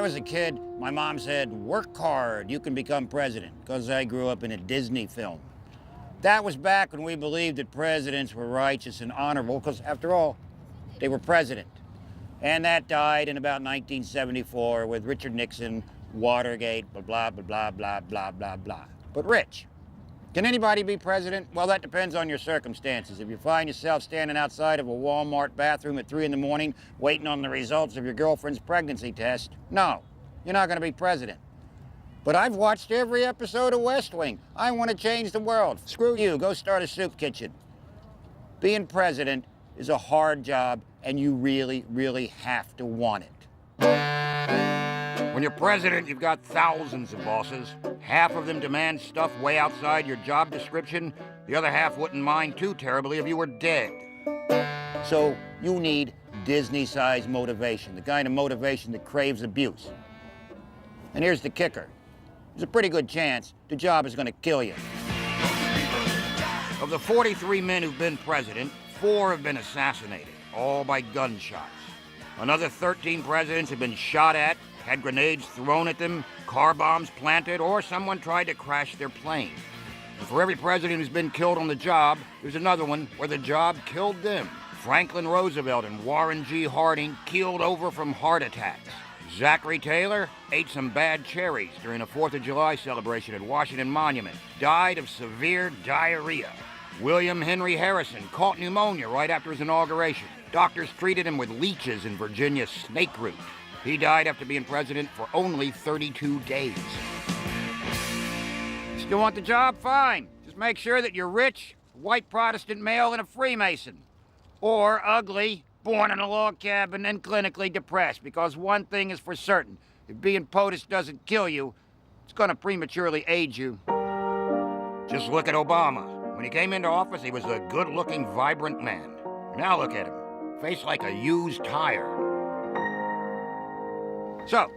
was a kid, my mom said, work hard, you can become president, because I grew up in a Disney film. That was back when we believed that presidents were righteous and honorable, because after all, they were president. And that died in about 1974 with Richard Nixon, Watergate, blah, blah, blah, blah, blah, blah, blah, blah. But Rich, can anybody be president? Well, that depends on your circumstances. If you find yourself standing outside of a Walmart bathroom at 3 in the morning waiting on the results of your girlfriend's pregnancy test, no, you're not going to be president. But I've watched every episode of West Wing. I want to change the world. Screw you, go start a soup kitchen. Being president is a hard job, and you really, really have to want it. When you're president, you've got thousands of bosses. Half of them demand stuff way outside your job description. The other half wouldn't mind too terribly if you were dead. So you need Disney-sized motivation, the kind of motivation that craves abuse. And here's the kicker. There's a pretty good chance the job is going to kill you. Of the 43 men who've been president, 4 have been assassinated, all by gunshots. Another 13 presidents have been shot at, had grenades thrown at them, car bombs planted, or someone tried to crash their plane. And for every president who's been killed on the job, there's another one where the job killed them. Franklin Roosevelt and Warren G. Harding keeled over from heart attacks. Zachary Taylor ate some bad cherries during a 4th of July celebration at Washington Monument, died of severe diarrhea. William Henry Harrison caught pneumonia right after his inauguration. Doctors treated him with leeches in Virginia snake root. He died after being president for only 32 days. Still want the job? Fine. Just make sure that you're rich, white Protestant male, and a Freemason. Or ugly, born in a log cabin, and clinically depressed, because one thing is for certain. If being POTUS doesn't kill you, it's gonna prematurely age you. Just look at Obama. When he came into office, he was a good-looking, vibrant man. Now look at him. Face like a used tire. So,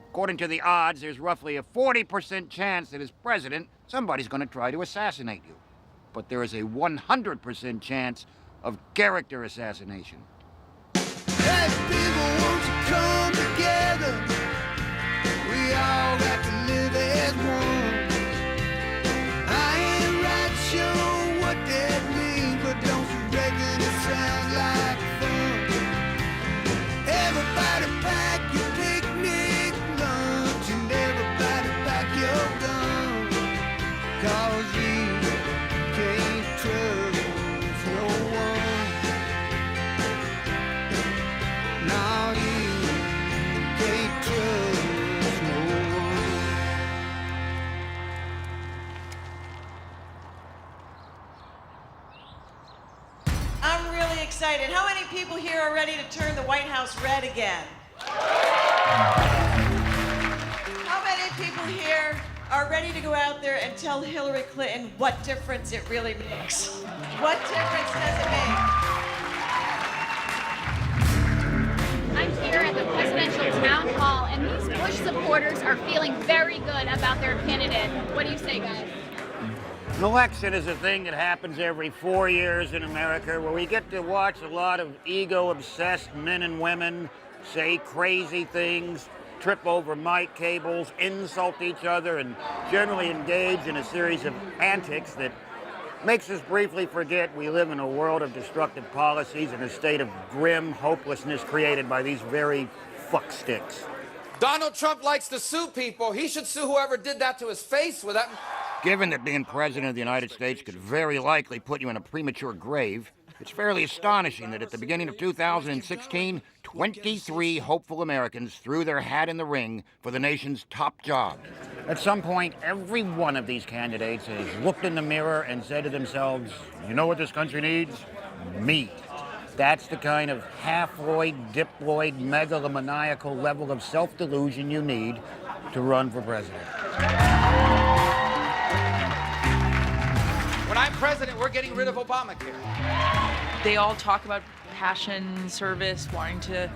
according to the odds, there's roughly a 40% chance that as president, somebody's going to try to assassinate you. But there is a 100% chance of character assassination. Hey, people, won't you come together? We all got to live as one. I ain't right sure what that means, but don't you reckon it sounds like fun? Everybody pack your picnic lunch and everybody pack your gun, 'cause you can't trust no one. No, you can't trust no one. I'm really excited. How many people here are ready to turn the White House red again? How many people here are ready to go out there and tell Hillary Clinton what difference it really makes? What difference does it make? I'm here at the presidential town hall, and these Bush supporters are feeling very good about their candidate. What do you say, guys? An election is a thing that happens every 4 years in America, where we get to watch a lot of ego-obsessed men and women say crazy things, trip over mic cables, insult each other, and generally engage in a series of antics that makes us briefly forget we live in a world of destructive policies and a state of grim hopelessness created by these very fucksticks. Donald Trump likes to sue people. He should sue whoever did that to his face with that. Given that being president of the United States could very likely put you in a premature grave, it's fairly astonishing that at the beginning of 2016, 23 hopeful Americans threw their hat in the ring for the nation's top job. At some point, every one of these candidates has looked in the mirror and said to themselves, you know what this country needs? Me. That's the kind of half-loid, diploid, megalomaniacal level of self-delusion you need to run for president. When I'm president, we're getting rid of Obamacare. They all talk about passion, service, wanting to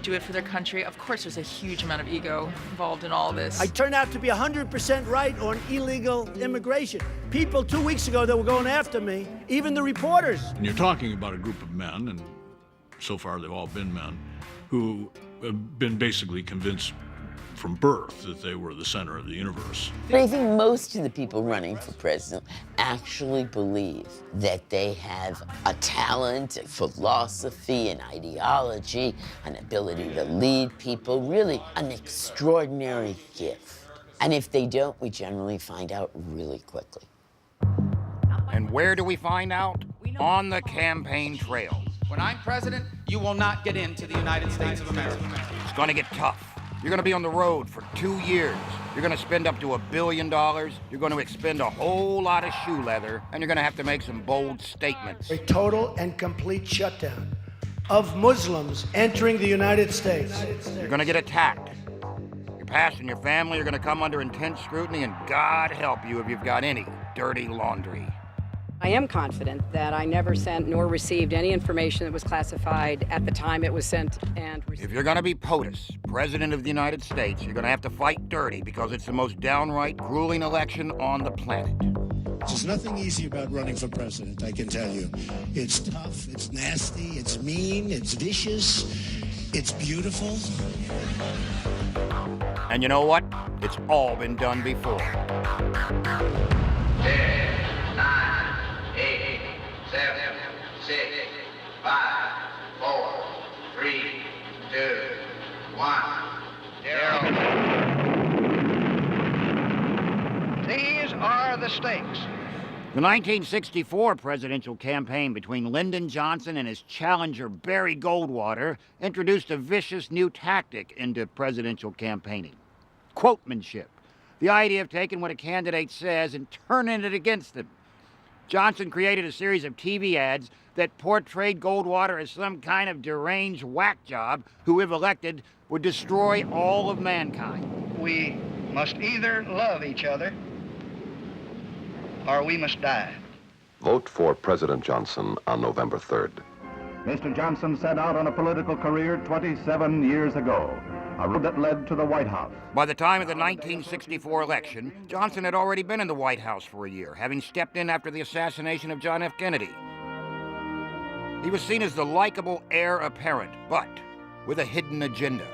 do it for their country. Of course, there's a huge amount of ego involved in all this. I turned out to be 100% right on illegal immigration. People 2 weeks ago that were going after me, even the reporters. And you're talking about a group of men, and so far they've all been men, who have been basically convinced from birth that they were the center of the universe. But I think most of the people running for president actually believe that they have a talent, a philosophy, an ideology, an ability to lead people, really an extraordinary gift. And if they don't, we generally find out really quickly. And where do we find out? On the campaign trail. When I'm president, you will not get into the United States of America. It's gonna get tough. You're gonna be on the road for 2 years. You're gonna spend up to $1 billion. You're gonna expend a whole lot of shoe leather, and you're gonna have to make some bold statements. A total and complete shutdown of Muslims entering the United States. You're gonna get attacked. Your past and your family are gonna come under intense scrutiny, and God help you if you've got any dirty laundry. I am confident that I never sent nor received any information that was classified at the time it was sent and received. If you're gonna be POTUS, President of the United States, you're gonna have to fight dirty because it's the most downright grueling election on the planet. There's nothing easy about running for president, I can tell you. It's tough, it's nasty, it's mean, it's vicious, it's beautiful. And you know what? It's all been done before. 10, 9, 8, 7, 6, 5, 4, 3, 2, 1, 0. These are the stakes. The 1964 presidential campaign between Lyndon Johnson and his challenger Barry Goldwater introduced a vicious new tactic into presidential campaigning: quotemanship. The idea of taking what a candidate says and turning it against them. Johnson created a series of TV ads that portrayed Goldwater as some kind of deranged whack job who, if elected, would destroy all of mankind. We must either love each other or we must die. Vote for President Johnson on November 3rd. Mr. Johnson set out on a political career 27 years ago, a road that led to the White House. By the time of the 1964 election, Johnson had already been in the White House for a year, having stepped in after the assassination of John F. Kennedy. He was seen as the likable heir apparent, but with a hidden agenda.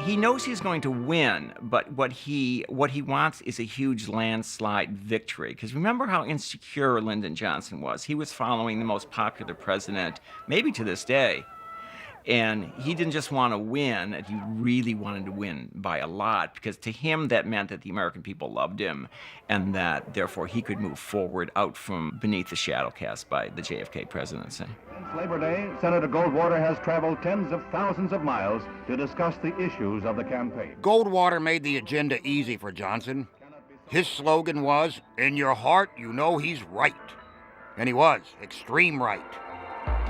He knows he's going to win, but what he wants is a huge landslide victory. Because remember how insecure Lyndon Johnson was. He was following the most popular president, maybe to this day. And he didn't just want to win, he really wanted to win by a lot, because to him that meant that the American people loved him, and that therefore he could move forward out from beneath the shadow cast by the JFK presidency. Since Labor Day, Senator Goldwater has traveled tens of thousands of miles to discuss the issues of the campaign. Goldwater made the agenda easy for Johnson. His slogan was, "In your heart, you know he's right." And he was, extreme right.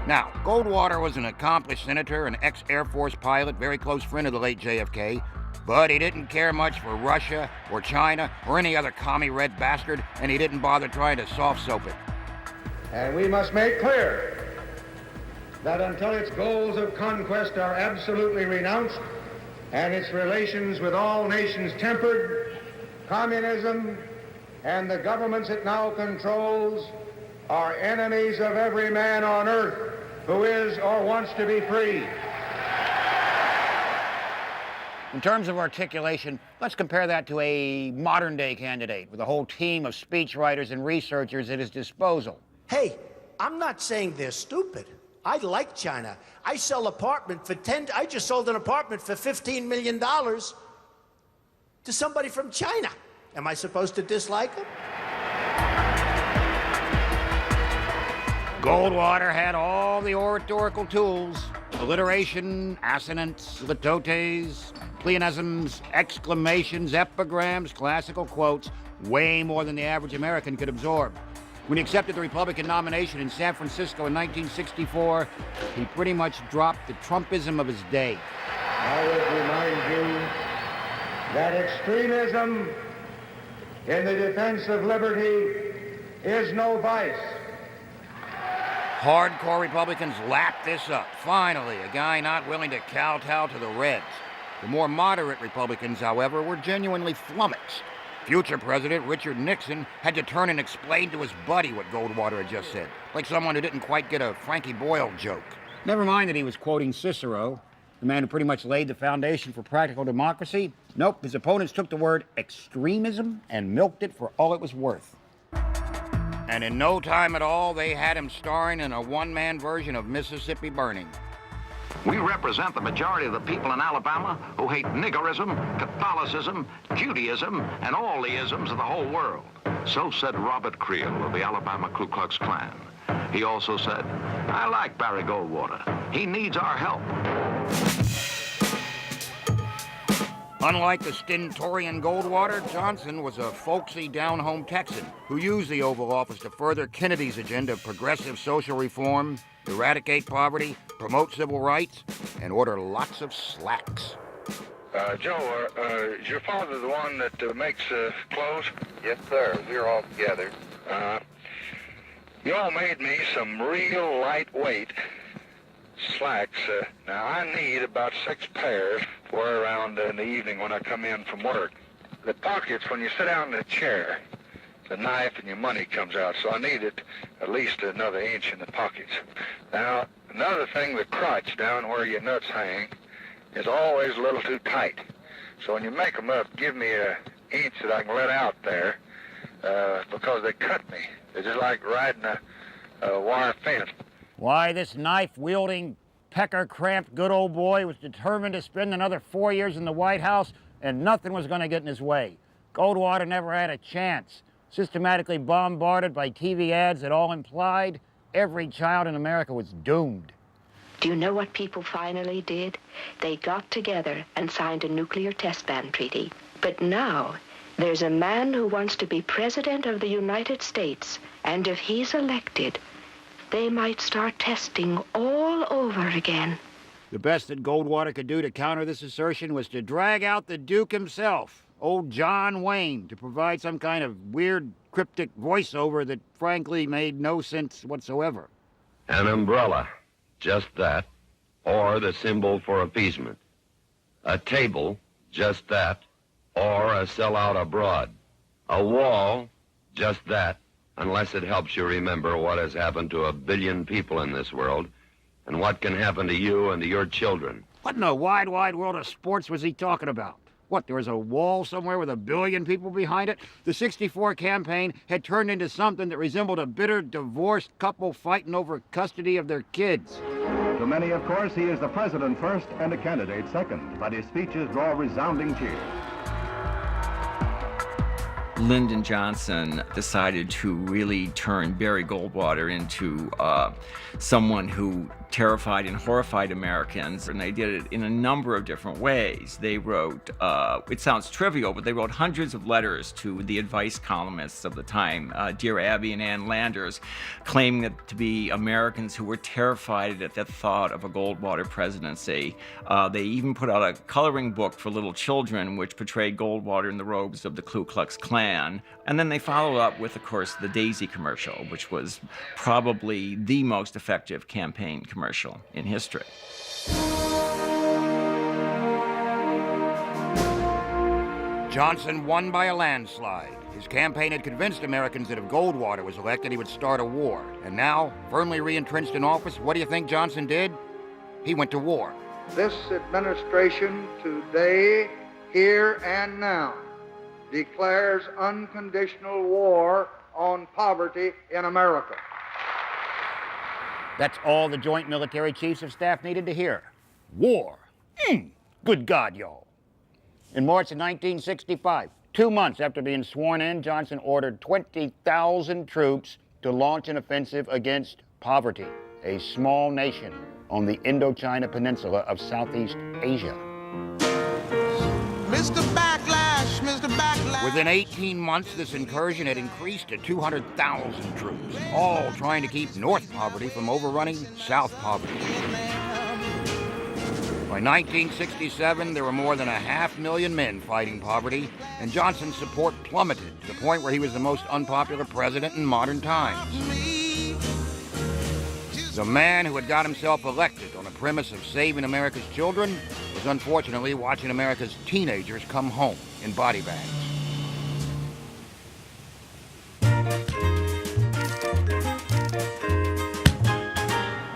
Now, Goldwater was an accomplished senator, an ex-Air Force pilot, very close friend of the late JFK, but he didn't care much for Russia or China or any other commie red bastard, and he didn't bother trying to soft-soap it. And we must make clear that until its goals of conquest are absolutely renounced and its relations with all nations tempered, communism and the governments it now controls are enemies of every man on earth who is or wants to be free. In terms of articulation, let's compare that to a modern-day candidate with a whole team of speechwriters and researchers at his disposal. Hey, I'm not saying they're stupid. I like China. I sell apartment for I just sold an apartment for $15 million to somebody from China. Am I supposed to dislike them? Goldwater had all the oratorical tools: alliteration, assonance, litotes, pleonasms, exclamations, epigrams, classical quotes, way more than the average American could absorb. When he accepted the Republican nomination in San Francisco in 1964, he pretty much dropped the Trumpism of his day. I would remind you that extremism in the defense of liberty is no vice. Hardcore Republicans lapped this up. Finally, a guy not willing to kowtow to the Reds. The more moderate Republicans, however, were genuinely flummoxed. Future President Richard Nixon had to turn and explain to his buddy what Goldwater had just said, like someone who didn't quite get a Frankie Boyle joke. Never mind that he was quoting Cicero. the man who pretty much laid the foundation for practical democracy? Nope, his opponents took the word extremism and milked it for all it was worth. And in no time at all, they had him starring in a one-man version of Mississippi Burning. We represent the majority of the people in Alabama who hate niggerism, Catholicism, Judaism, and all the isms of the whole world. So said Robert Creel of the Alabama Ku Klux Klan. He also said, I like Barry Goldwater. He needs our help. Unlike the stentorian Goldwater, Johnson was a folksy, down-home Texan who used the Oval Office to further Kennedy's agenda of progressive social reform, eradicate poverty, promote civil rights, and order lots of slacks. Joe, is your father the one that makes clothes? Yes, sir. We're all together. You all made me some real lightweight slacks. Now, I need about 6 pairs to wear around in the evening when I come in from work. The pockets, when you sit down in a chair, the knife and your money comes out, so I needed at least another inch in the pockets. Now, another thing, the crotch down where your nuts hang is always a little too tight. So when you make them up, give me an inch that I can let out there, because they cut me. They're just like riding a wire fence. Why, this knife-wielding, pecker-cramped good old boy was determined to spend another 4 years in the White House, and nothing was going to get in his way. Goldwater never had a chance. Systematically bombarded by TV ads that all implied every child in America was doomed. Do you know what people finally did? They got together and signed a nuclear test ban treaty. But now, there's a man who wants to be president of the United States, and if he's elected, they might start testing all over again. The best that Goldwater could do to counter this assertion was to drag out the Duke himself, old John Wayne, to provide some kind of weird, cryptic voiceover that frankly made no sense whatsoever. An umbrella, just that, or the symbol for appeasement. A table, just that, or a sellout abroad. A wall, just that, unless it helps you remember what has happened to 1 billion people in this world and what can happen to you and to your children. What in the wide, wide world of sports was he talking about? What, there was a wall somewhere with 1 billion people behind it? The '64 campaign had turned into something that resembled a bitter, divorced couple fighting over custody of their kids. To many, of course, he is the president first and a candidate second, but his speeches draw resounding cheers. Lyndon Johnson decided to really turn Barry Goldwater into someone who terrified and horrified Americans, and they did it in a number of different ways. They wrote, it sounds trivial, but they wrote hundreds of letters to the advice columnists of the time, Dear Abby and Ann Landers, claiming it to be Americans who were terrified at the thought of a Goldwater presidency. They even put out a coloring book for little children which portrayed Goldwater in the robes of the Ku Klux Klan. And then they followed up with, of course, the Daisy commercial, which was probably the most effective campaign commercial in history. Johnson won by a landslide. His campaign had convinced Americans that if Goldwater was elected, he would start a war. And now, firmly re-entrenched in office, what do you think Johnson did? He went to war. This administration today, here and now, declares unconditional war on poverty in America. That's all the Joint Military Chiefs of Staff needed to hear. War. Good God, y'all. In March of 1965, 2 months after being sworn in, Johnson ordered 20,000 troops to launch an offensive against poverty, a small nation on the Indochina Peninsula of Southeast Asia. Mr. Backlash, Mr. Backlash. Within 18 months, this incursion had increased to 200,000 troops, all trying to keep North poverty from overrunning South poverty. By 1967, there were more than 500,000 men fighting poverty, and Johnson's support plummeted to the point where he was the most unpopular president in modern times. The man who had got himself elected on the premise of saving America's children was unfortunately watching America's teenagers come home in body bags.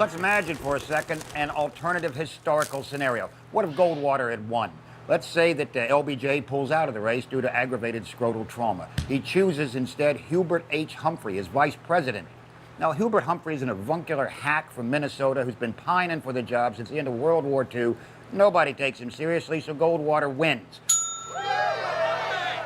Let's imagine for a second an alternative historical scenario. What if Goldwater had won? Let's say that LBJ pulls out of the race due to aggravated scrotal trauma. He chooses instead Hubert H. Humphrey as vice president. Now, Hubert Humphrey is an avuncular hack from Minnesota who's been pining for the job since the end of World War II. Nobody takes him seriously, so Goldwater wins.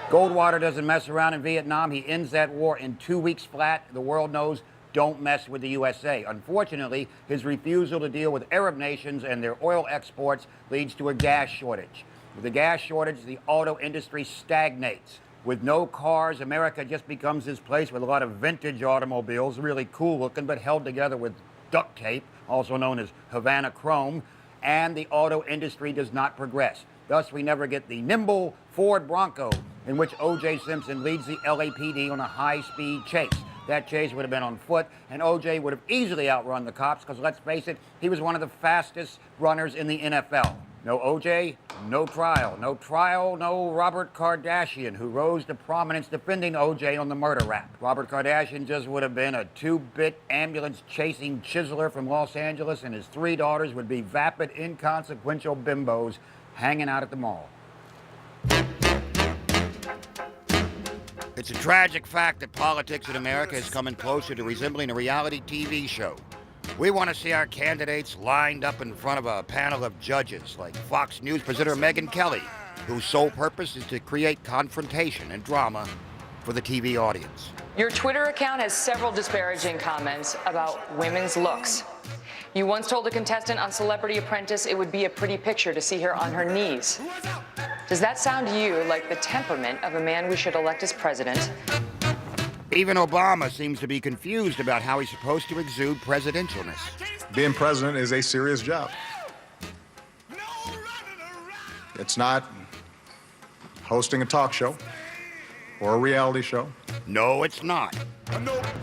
Goldwater doesn't mess around in Vietnam. He ends that war in 2 weeks flat. The world knows, don't mess with the USA. Unfortunately, his refusal to deal with Arab nations and their oil exports leads to a gas shortage. With the gas shortage, the auto industry stagnates. With no cars, America just becomes this place with a lot of vintage automobiles, really cool looking, but held together with duct tape, also known as Havana chrome, and the auto industry does not progress. Thus, we never get the nimble Ford Bronco in which O.J. Simpson leads the LAPD on a high-speed chase. That chase would have been on foot, and O.J. would have easily outrun the cops, because let's face it, he was one of the fastest runners in the NFL. No O.J., no trial. No trial, no Robert Kardashian, who rose to prominence defending O.J. on the murder rap. Robert Kardashian just would have been a 2-bit ambulance-chasing chiseler from Los Angeles, and his 3 daughters would be vapid, inconsequential bimbos hanging out at the mall. It's a tragic fact that politics in America is coming closer to resembling a reality TV show. We want to see our candidates lined up in front of a panel of judges, like Fox News presenter Megyn Kelly, whose sole purpose is to create confrontation and drama for the TV audience. Your Twitter account has several disparaging comments about women's looks. You once told a contestant on Celebrity Apprentice it would be a pretty picture to see her on her knees. Does that sound to you like the temperament of a man we should elect as president? Even Obama seems to be confused about how he's supposed to exude presidentialness. Being president is a serious job. It's not hosting a talk show or a reality show. No, it's not.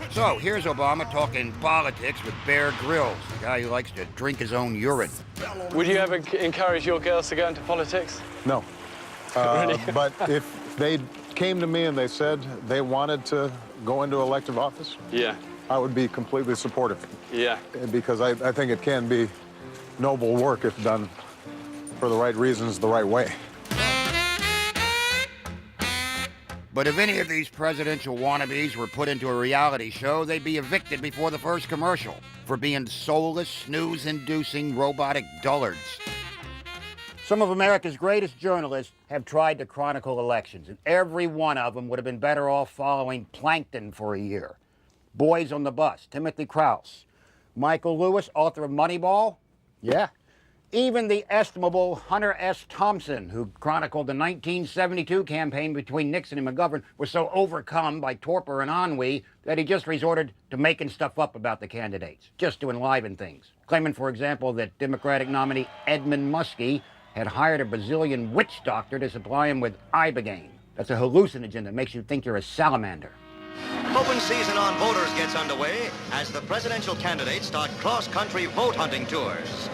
So here's Obama talking politics with Bear Grylls, the guy who likes to drink his own urine. Would you ever encourage your girls to go into politics? No. Really? But if they came to me and they said they wanted to go into elective office, yeah, I would be completely supportive. Yeah. Because I think it can be noble work if done for the right reasons, the right way. But if any of these presidential wannabes were put into a reality show, they'd be evicted before the first commercial for being soulless, snooze-inducing, robotic dullards. Some of America's greatest journalists have tried to chronicle elections, and every one of them would have been better off following Plankton for a year. Boys on the Bus, Timothy Krause. Michael Lewis, author of Moneyball? Yeah. Even the estimable Hunter S. Thompson, who chronicled the 1972 campaign between Nixon and McGovern, was so overcome by torpor and ennui that he just resorted to making stuff up about the candidates, just to enliven things. Claiming, for example, that Democratic nominee Edmund Muskie had hired a Brazilian witch doctor to supply him with ibogaine. That's a hallucinogen that makes you think you're a salamander. Open season on voters gets underway as the presidential candidates start cross-country vote hunting tours.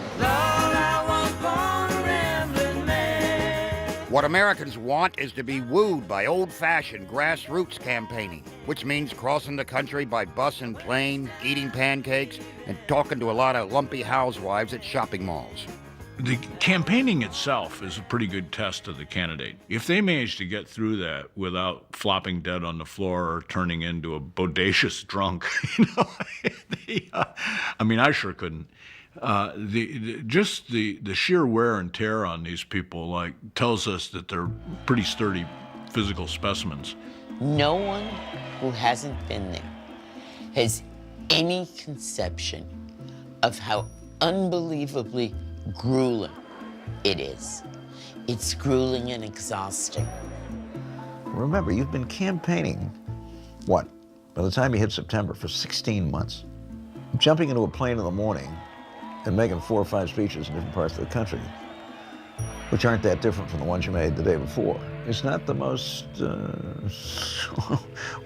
What Americans want is to be wooed by old-fashioned grassroots campaigning, which means crossing the country by bus and plane, eating pancakes, and talking to a lot of lumpy housewives at shopping malls. The campaigning itself is a pretty good test of the candidate. If they manage to get through that without flopping dead on the floor or turning into a bodacious drunk, I mean, I sure couldn't. The sheer wear and tear on these people, like, tells us that they're pretty sturdy physical specimens. No one who hasn't been there has any conception of how unbelievably grueling it is. It's grueling and exhausting. Remember, you've been campaigning, what, by the time you hit September, for 16 months. Jumping into a plane in the morning and making 4 or 5 speeches in different parts of the country, which aren't that different from the ones you made the day before. It's not the most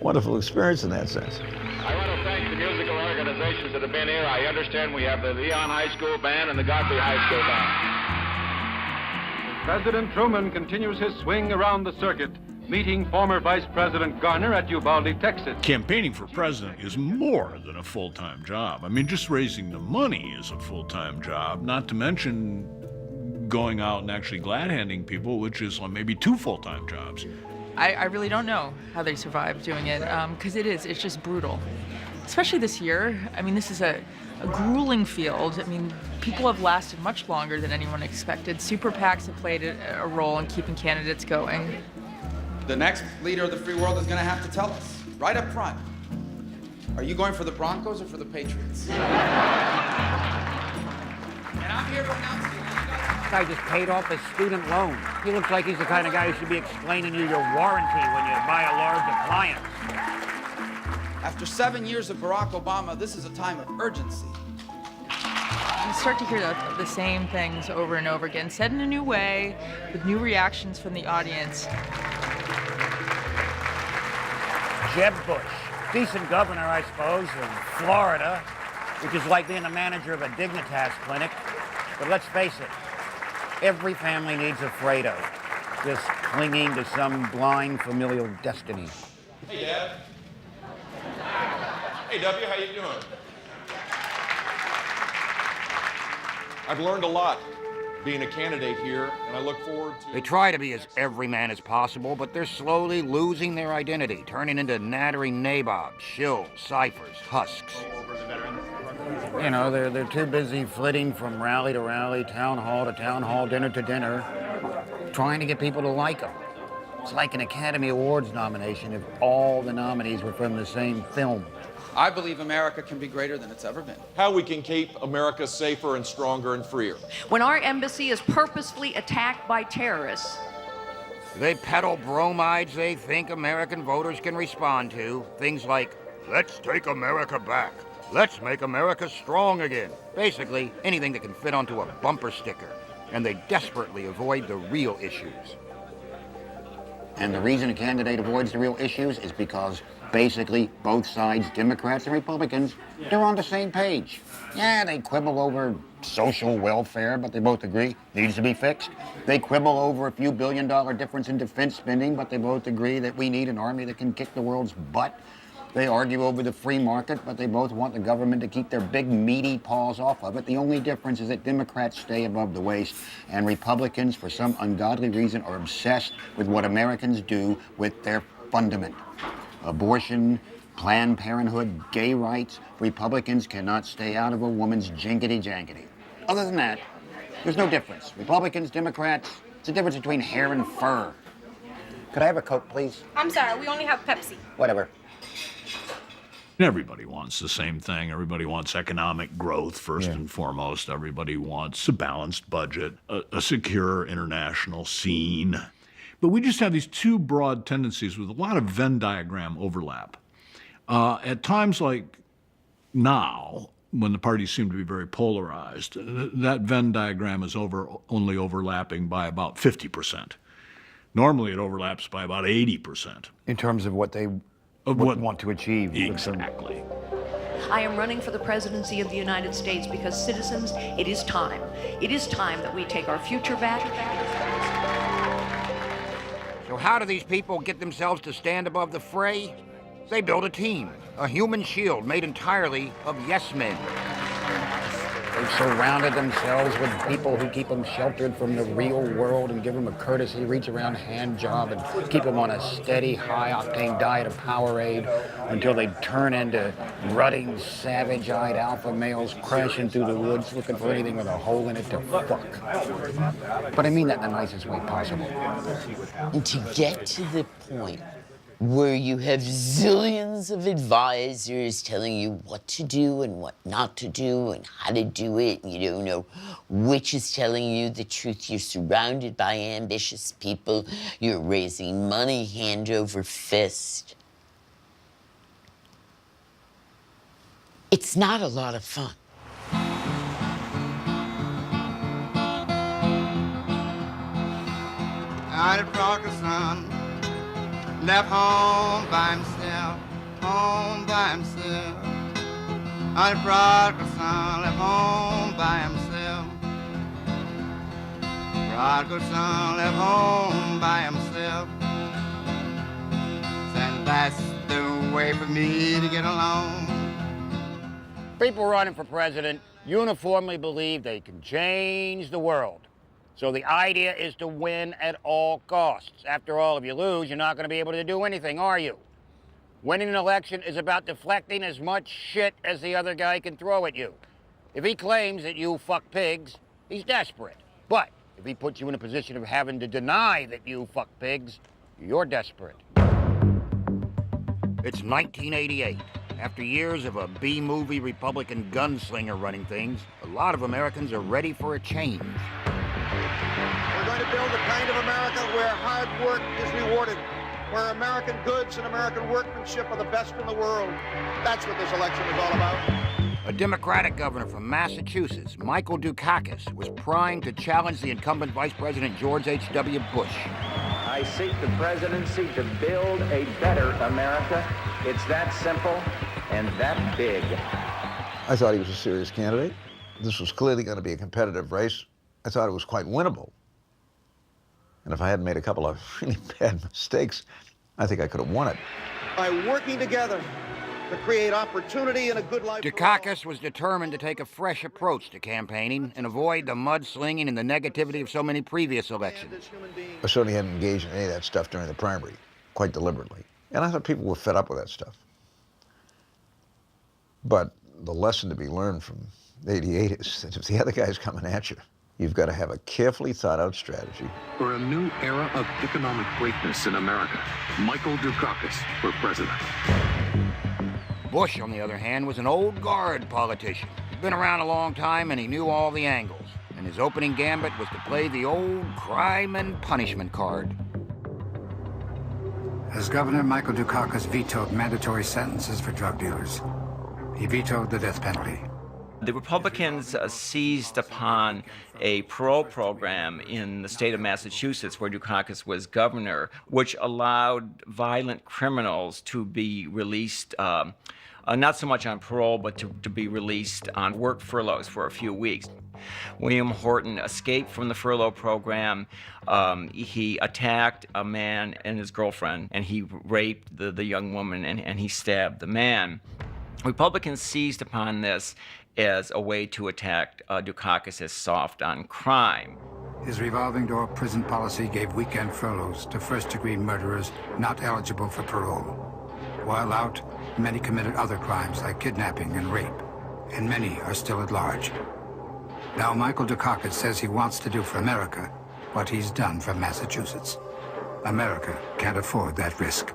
wonderful experience in that sense. I want to thank the musical organizations that have been here. I understand we have the Leon High School Band and the Godfrey High School Band. President Truman continues his swing around the circuit meeting former Vice President Garner at Uvalde, Texas. Campaigning for president is more than a full-time job. I mean, just raising the money is a full-time job, not to mention going out and actually glad-handing people, which is maybe 2 full-time jobs. I really don't know how they survive doing it, because it's just brutal. Especially this year. I mean, this is a grueling field. I mean, people have lasted much longer than anyone expected. Super PACs have played a role in keeping candidates going. The next leader of the free world is going to have to tell us, right up front, are you going for the Broncos or for the Patriots? And I'm here to announce to you. This guy just paid off his student loan. He looks like he's the kind of guy who should be explaining you your warranty when you buy a large appliance. After 7 years of Barack Obama, this is a time of urgency. You start to hear the same things over and over again, said in a new way, with new reactions from the audience. Jeb Bush, decent governor, I suppose, of Florida, which is like being the manager of a Dignitas clinic. But let's face it, every family needs a Fredo, just clinging to some blind familial destiny. Hey, Dad. Hey, W, how you doing? I've learned a lot being a candidate here, and I look forward to... They try to be as everyman as possible, but they're slowly losing their identity, turning into nattering nabobs, shills, ciphers, husks. You know, they're too busy flitting from rally to rally, town hall to town hall, dinner to dinner, trying to get people to like them. It's like an Academy Awards nomination if all the nominees were from the same film. I believe America can be greater than it's ever been. How we can keep America safer and stronger and freer. When our embassy is purposefully attacked by terrorists. They peddle bromides they think American voters can respond to. Things like, let's take America back. Let's make America strong again. Basically, anything that can fit onto a bumper sticker. And they desperately avoid the real issues. And the reason a candidate avoids the real issues is because basically both sides, Democrats and Republicans, they're on the same page. Yeah, they quibble over social welfare, but they both agree needs to be fixed. They quibble over a few billion-dollar difference in defense spending, but they both agree that we need an army that can kick the world's butt. They argue over the free market, but they both want the government to keep their big, meaty paws off of it. The only difference is that Democrats stay above the waist, and Republicans, for some ungodly reason, are obsessed with what Americans do with their fundament. Abortion, Planned Parenthood, gay rights. Republicans cannot stay out of a woman's jinkety-jankety. Other than that, there's no difference. Republicans, Democrats, it's a difference between hair and fur. Could I have a Coke, please? I'm sorry, we only have Pepsi. Whatever. Everybody wants the same thing. Everybody wants economic growth, first and foremost. Everybody wants a balanced budget, a secure international scene. But we just have these two broad tendencies with a lot of Venn diagram overlap. At times like now, when the parties seem to be very polarized, that Venn diagram is only overlapping by about 50%. Normally it overlaps by about 80%. In terms of what they want to achieve. Exactly. I am running for the presidency of the United States because, citizens, it is time. It is time that we take our future back. So how do these people get themselves to stand above the fray? They build a team, a human shield made entirely of yes men. They've surrounded themselves with people who keep them sheltered from the real world and give them a courtesy reach-around hand job and keep them on a steady, high-octane diet of Powerade until they turn into rutting, savage-eyed alpha males crashing through the woods looking for anything with a hole in it to fuck. But I mean that in the nicest way possible. And to get to the point where you have zillions of advisors telling you what to do and what not to do and how to do it, and you don't know which is telling you the truth. You're surrounded by ambitious people. You're raising money hand over fist. It's not a lot of fun. Out of prodigal son, left home by himself, home by himself. Out of prodigal son, left home by himself. Prodigal son, left home by himself. way for me to get along. People running for president uniformly believe they can change the world. So the idea is to win at all costs. After all, if you lose, you're not going to be able to do anything, are you? Winning an election is about deflecting as much shit as the other guy can throw at you. If he claims that you fuck pigs, he's desperate. But if he puts you in a position of having to deny that you fuck pigs, you're desperate. It's 1988. After years of a B-movie Republican gunslinger running things, a lot of Americans are ready for a change. We're going to build a kind of America where hard work is rewarded, where American goods and American workmanship are the best in the world. That's what this election is all about. A Democratic governor from Massachusetts, Michael Dukakis, was primed to challenge the incumbent Vice President George H.W. Bush. I seek the presidency to build a better America. It's that simple and that big. I thought he was a serious candidate. This was clearly going to be a competitive race. I thought it was quite winnable. And if I hadn't made a couple of really bad mistakes, I think I could have won it. By working together to create opportunity and a good life. Dukakis was determined to take a fresh approach to campaigning and avoid the mudslinging and the negativity of so many previous elections. I certainly hadn't engaged in any of that stuff during the primary, quite deliberately. And I thought people were fed up with that stuff. But the lesson to be learned from '88 is that if the other guy's coming at you, you've got to have a carefully thought-out strategy. For a new era of economic greatness in America, Michael Dukakis for president. Bush, on the other hand, was an old guard politician. He'd been around a long time and he knew all the angles. And his opening gambit was to play the old crime and punishment card. As governor, Michael Dukakis vetoed mandatory sentences for drug dealers. He vetoed the death penalty. The Republicans seized upon a parole program in the state of Massachusetts, where Dukakis was governor, which allowed violent criminals to be released, not so much on parole, but to be released on work furloughs for a few weeks. William Horton escaped from the furlough program. He attacked a man and his girlfriend, and he raped the young woman, and he stabbed the man. Republicans seized upon this as a way to attack Dukakis as soft on crime. His revolving door prison policy gave weekend furloughs to first-degree murderers not eligible for parole. While out, many committed other crimes like kidnapping and rape, and many are still at large. Now Michael Dukakis says he wants to do for America what he's done for Massachusetts. America can't afford that risk.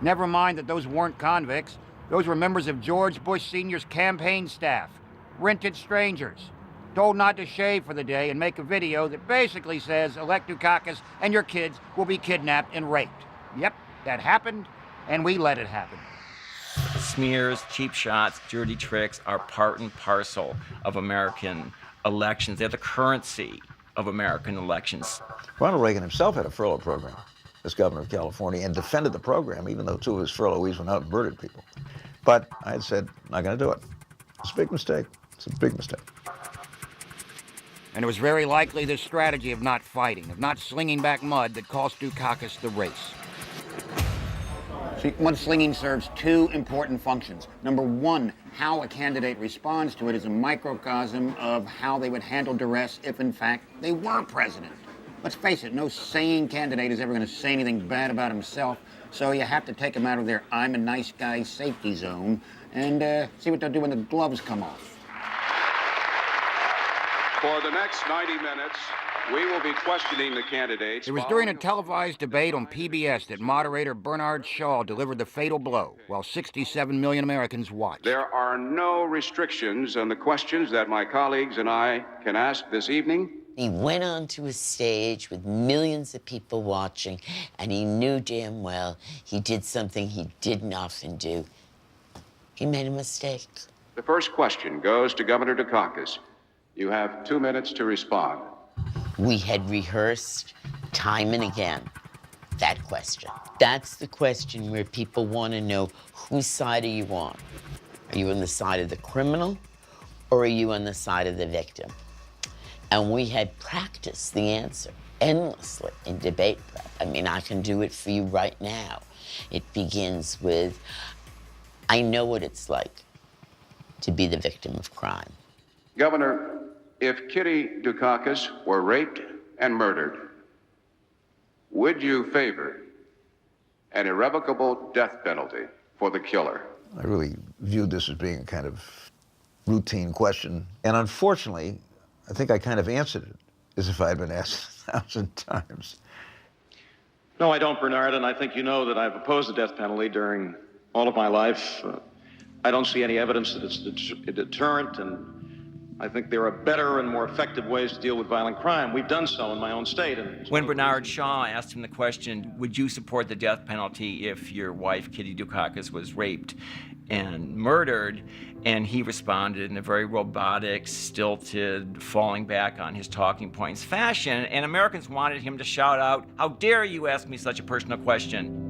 Never mind that those weren't convicts. Those were members of George Bush Sr.'s campaign staff, rented strangers, told not to shave for the day and make a video that basically says, elect Dukakis and your kids will be kidnapped and raped. Yep, that happened, and we let it happen. Smears, cheap shots, dirty tricks are part and parcel of American elections. They're the currency of American elections. Ronald Reagan himself had a furlough program as governor of California and defended the program, even though two of his furloughees went out and murdered people. But I had said, not going to do it. It's a big mistake. It's a big mistake. And it was very likely this strategy of not fighting, of not slinging back mud, that cost Dukakis the race. See, mudslinging serves two important functions. Number one, how a candidate responds to it is a microcosm of how they would handle duress if, in fact, they were president. Let's face it, no sane candidate is ever going to say anything bad about himself, so you have to take them out of their I'm a nice guy safety zone and see what they'll do when the gloves come off. For the next 90 minutes, we will be questioning the candidates. It was during a televised debate on PBS that moderator Bernard Shaw delivered the fatal blow, while 67 million Americans watched. There are no restrictions on the questions that my colleagues and I can ask this evening. He went onto a stage with millions of people watching, and he knew damn well he did something he didn't often do. He made a mistake. The first question goes to Governor Dukakis. You have 2 minutes to respond. We had rehearsed time and again that question. That's the question where people want to know, whose side are you on? Are you on the side of the criminal, or are you on the side of the victim? And we had practiced the answer endlessly in debate prep. I mean, I can do it for you right now. It begins with, I know what it's like to be the victim of crime. Governor, if Kitty Dukakis were raped and murdered, would you favor an irrevocable death penalty for the killer? I really viewed this as being a kind of routine question. And unfortunately, I think I kind of answered it as if I had been asked 1,000 times. No, I don't, Bernard, and I think you know that I've opposed the death penalty during all of my life. I don't see any evidence that it's a deterrent, and I think there are better and more effective ways to deal with violent crime. We've done so in my own state. And when Bernard Shaw asked him the question, would you support the death penalty if your wife, Kitty Dukakis, was raped and murdered? And he responded in a very robotic, stilted, falling back on his talking points fashion. And Americans wanted him to shout out, "How dare you ask me such a personal question?"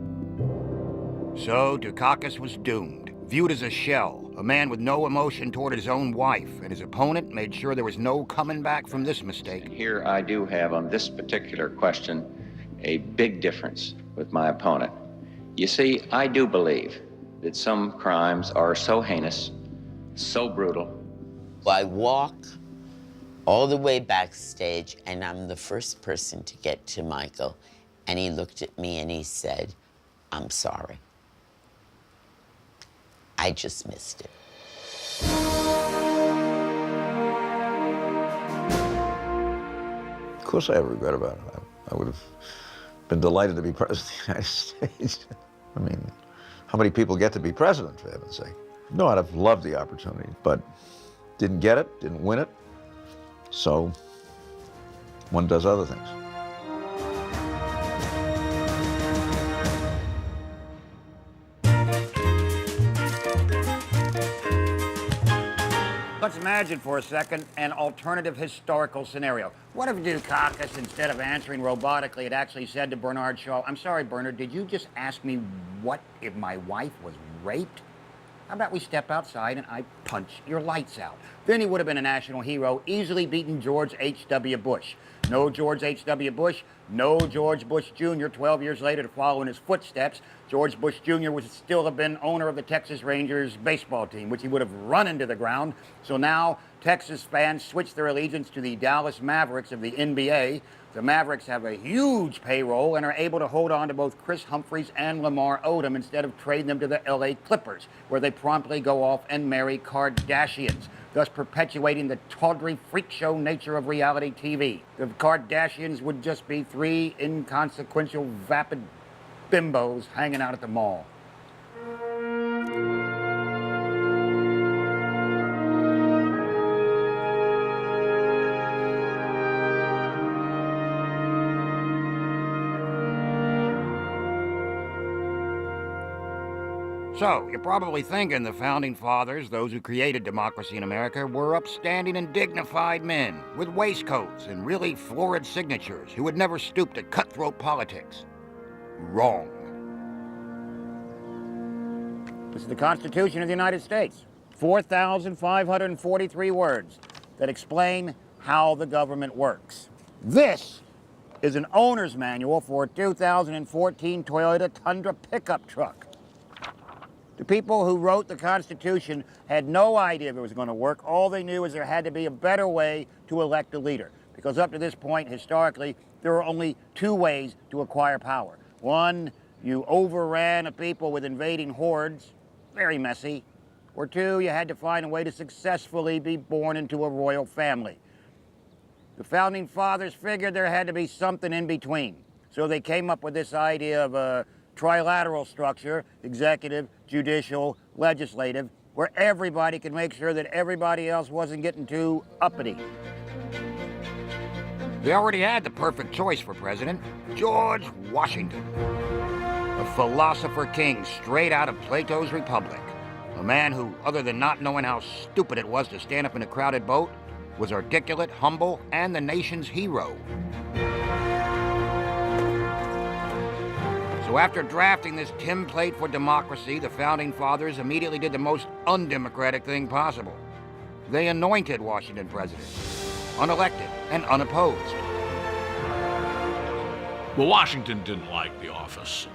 So Dukakis was doomed, viewed as a shell, a man with no emotion toward his own wife, and his opponent made sure there was no coming back from this mistake. Here I do have, on this particular question, a big difference with my opponent. You see, I do believe that some crimes are so heinous, so brutal. I walk all the way backstage, and I'm the first person to get to Michael, and he looked at me and he said, "I'm sorry. I just missed it." Of course I have regret about it. I would have been delighted to be president of the United States. I mean, how many people get to be president, for heaven's sake? No, I'd have loved the opportunity, but didn't get it, didn't win it, so one does other things. Let's imagine for a second an alternative historical scenario. What if Dukakis, instead of answering robotically, had actually said to Bernard Shaw, "I'm sorry, Bernard, did you just ask me what if my wife was raped? How about we step outside and I punch your lights out?" Then he would have been a national hero, easily beaten George H.W. Bush. No George H.W. Bush, no George Bush Jr. 12 years later to follow in his footsteps. George Bush Jr. would still have been owner of the Texas Rangers baseball team, which he would have run into the ground. So now Texas fans switch their allegiance to the Dallas Mavericks of the NBA. The Mavericks have a huge payroll and are able to hold on to both Chris Humphries and Lamar Odom instead of trading them to the LA Clippers, where they promptly go off and marry Kardashians, thus perpetuating the tawdry freak show nature of reality TV. The Kardashians would just be three inconsequential, vapid bimbos hanging out at the mall. So, you're probably thinking the Founding Fathers, those who created democracy in America, were upstanding and dignified men with waistcoats and really florid signatures who would never stoop to cutthroat politics. Wrong. This is the Constitution of the United States. 4,543 words that explain how the government works. This is an owner's manual for a 2014 Toyota Tundra pickup truck. The people who wrote the Constitution had no idea if it was going to work. All they knew is there had to be a better way to elect a leader. Because up to this point, historically, there were only two ways to acquire power. One, you overran a people with invading hordes, very messy. Or two, you had to find a way to successfully be born into a royal family. The Founding Fathers figured there had to be something in between. So they came up with this idea of a trilateral structure, executive, judicial, legislative, where everybody could make sure that everybody else wasn't getting too uppity. They already had the perfect choice for president, George Washington. A philosopher king straight out of Plato's Republic. A man who, other than not knowing how stupid it was to stand up in a crowded boat, was articulate, humble, and the nation's hero. So after drafting this template for democracy, the Founding Fathers immediately did the most undemocratic thing possible. They anointed Washington president, unelected and unopposed. Well, Washington didn't like the office.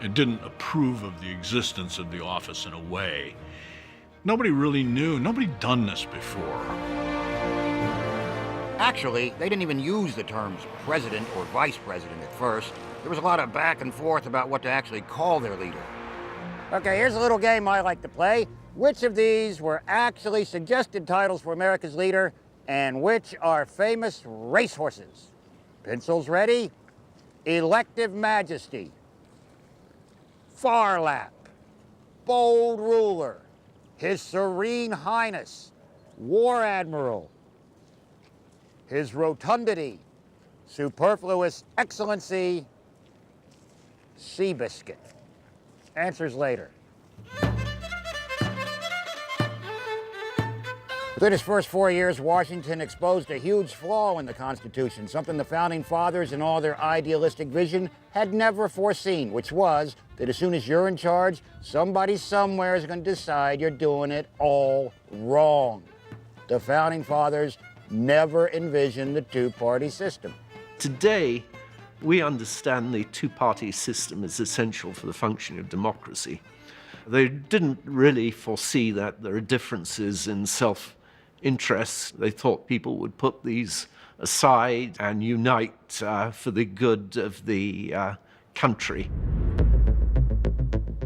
It didn't approve of the existence of the office in a way. Nobody really knew. Nobody'd done this before. Actually, they didn't even use the terms president or vice president at first. There was a lot of back and forth about what to actually call their leader. Okay, here's a little game I like to play. Which of these were actually suggested titles for America's leader, and which are famous racehorses? Pencils ready? Elective Majesty, Farlap, Bold Ruler, His Serene Highness, War Admiral, His Rotundity, Superfluous Excellency, Seabiscuit. Answers later. Within his first 4 years, Washington exposed a huge flaw in the Constitution, something the Founding Fathers in all their idealistic vision had never foreseen, which was that as soon as you're in charge, somebody somewhere is going to decide you're doing it all wrong. The Founding Fathers never envisioned the two-party system. Today, we understand the two-party system is essential for the functioning of democracy. They didn't really foresee that there are differences in self-interest. They thought people would put these aside and unite for the good of the country.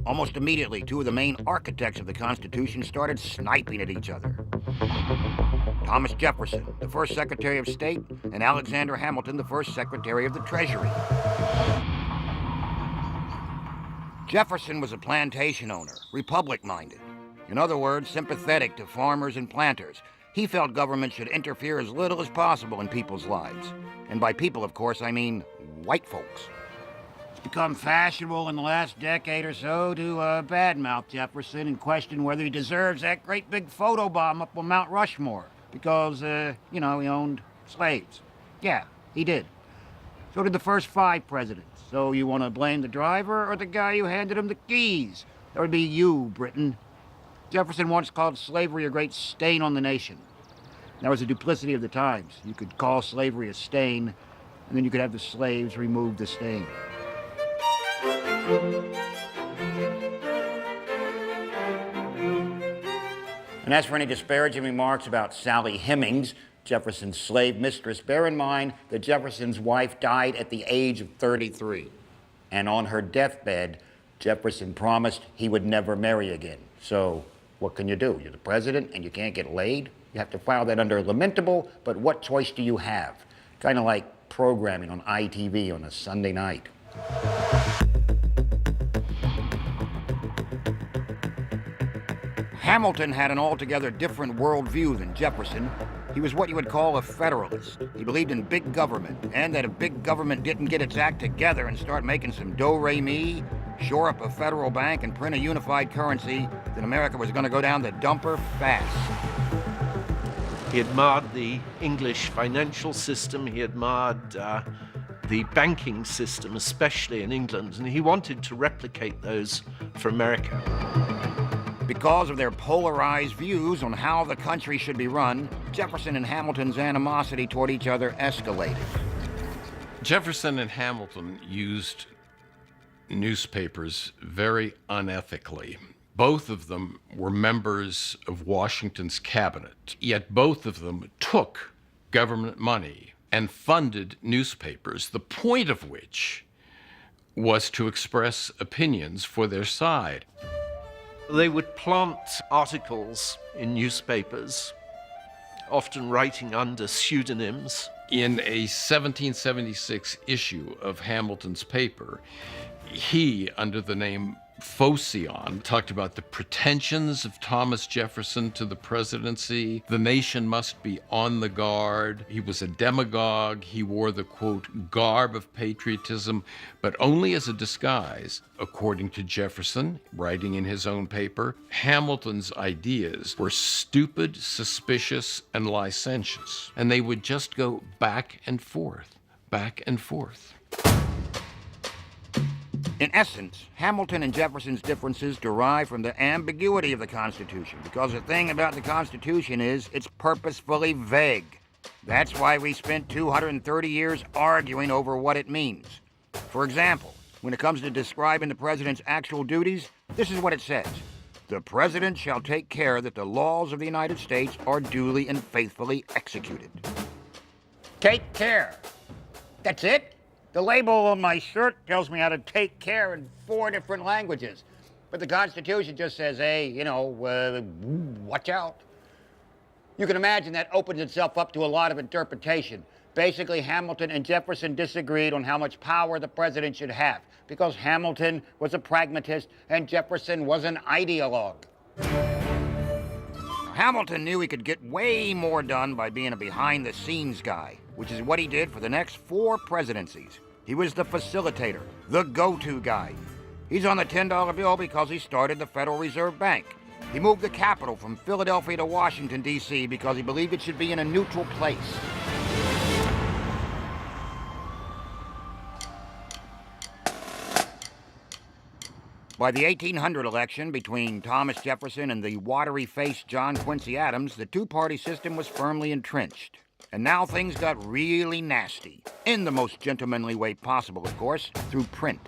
Almost immediately, two of the main architects of the Constitution started sniping at each other. Thomas Jefferson, the first Secretary of State, and Alexander Hamilton, the first Secretary of the Treasury. Jefferson was a plantation owner, republic-minded. In other words, sympathetic to farmers and planters. He felt government should interfere as little as possible in people's lives. And by people, of course, I mean white folks. It's become fashionable in the last decade or so to badmouth Jefferson and question whether he deserves that great big photobomb up on Mount Rushmore because, he owned slaves. Yeah, he did. So did the first 5 presidents. So you want to blame the driver or the guy who handed him the keys? That would be you, Britain. Jefferson once called slavery a great stain on the nation. That was the duplicity of the times. You could call slavery a stain, and then you could have the slaves remove the stain. And as for any disparaging remarks about Sally Hemings, Jefferson's slave mistress, bear in mind that Jefferson's wife died at the age of 33. And on her deathbed, Jefferson promised he would never marry again. So what can you do? You're the president and you can't get laid? You have to file that under lamentable, but what choice do you have? Kind of like programming on ITV on a Sunday night. Hamilton had an altogether different worldview than Jefferson. He was what you would call a federalist. He believed in big government, and that if big government didn't get its act together and start making some do-re-mi, shore up a federal bank and print a unified currency, then America was going to go down the dumper fast. He admired the English financial system. He admired the banking system, especially in England, and he wanted to replicate those for America. Because of their polarized views on how the country should be run, Jefferson and Hamilton's animosity toward each other escalated. Jefferson and Hamilton used newspapers very unethically. Both of them were members of Washington's cabinet, yet both of them took government money and funded newspapers, the point of which was to express opinions for their side. They would plant articles in newspapers, often writing under pseudonyms. In a 1776 issue of Hamilton's paper, he, under the name Phocion, talked about the pretensions of Thomas Jefferson to the presidency. The nation must be on the guard. He was a demagogue. He wore the, quote, garb of patriotism, but only as a disguise. According to Jefferson, writing in his own paper, Hamilton's ideas were stupid, suspicious, and licentious. And they would just go back and forth, back and forth. In essence, Hamilton and Jefferson's differences derive from the ambiguity of the Constitution, because the thing about the Constitution is it's purposefully vague. That's why we spent 230 years arguing over what it means. For example, when it comes to describing the president's actual duties, this is what it says. The president shall take care that the laws of the United States are duly and faithfully executed. Take care. That's it? The label on my shirt tells me how to take care in 4 different languages. But the Constitution just says, hey, watch out. You can imagine that opens itself up to a lot of interpretation. Basically, Hamilton and Jefferson disagreed on how much power the president should have, because Hamilton was a pragmatist and Jefferson was an ideologue. Hamilton knew he could get way more done by being a behind-the-scenes guy, which is what he did for the next 4 presidencies. He was the facilitator, the go-to guy. He's on the $10 bill because he started the Federal Reserve Bank. He moved the capital from Philadelphia to Washington, D.C. because he believed it should be in a neutral place. By the 1800 election between Thomas Jefferson and the watery-faced John Quincy Adams, the two-party system was firmly entrenched. And now things got really nasty, in the most gentlemanly way possible, of course, through print.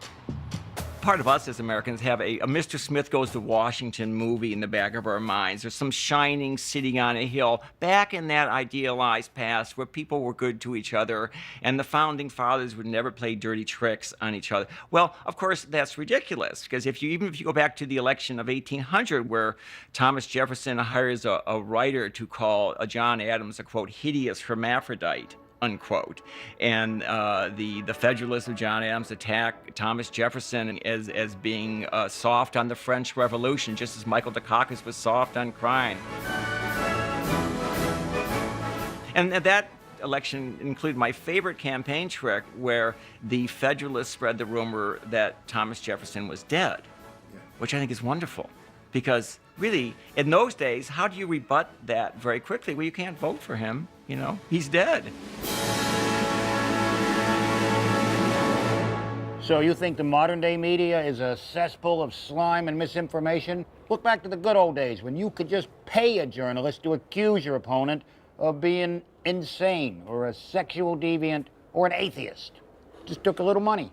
Part of us as Americans have a Mr. Smith Goes to Washington movie in the back of our minds. There's some shining city on a hill back in that idealized past where people were good to each other and the founding fathers would never play dirty tricks on each other. Well, of course, that's ridiculous because even if you go back to the election of 1800 where Thomas Jefferson hires a writer to call John Adams a, quote, hideous hermaphrodite, unquote. And the Federalists of John Adams attack Thomas Jefferson as being soft on the French Revolution, just as Michael Dukakis was soft on crime. And that election included my favorite campaign trick, where the Federalists spread the rumor that Thomas Jefferson was dead, which I think is wonderful. Because really, in those days, how do you rebut that very quickly? Well, you can't vote for him. You know, he's dead. So you think the modern day media is a cesspool of slime and misinformation? Look back to the good old days when you could just pay a journalist to accuse your opponent of being insane or a sexual deviant or an atheist. Just took a little money.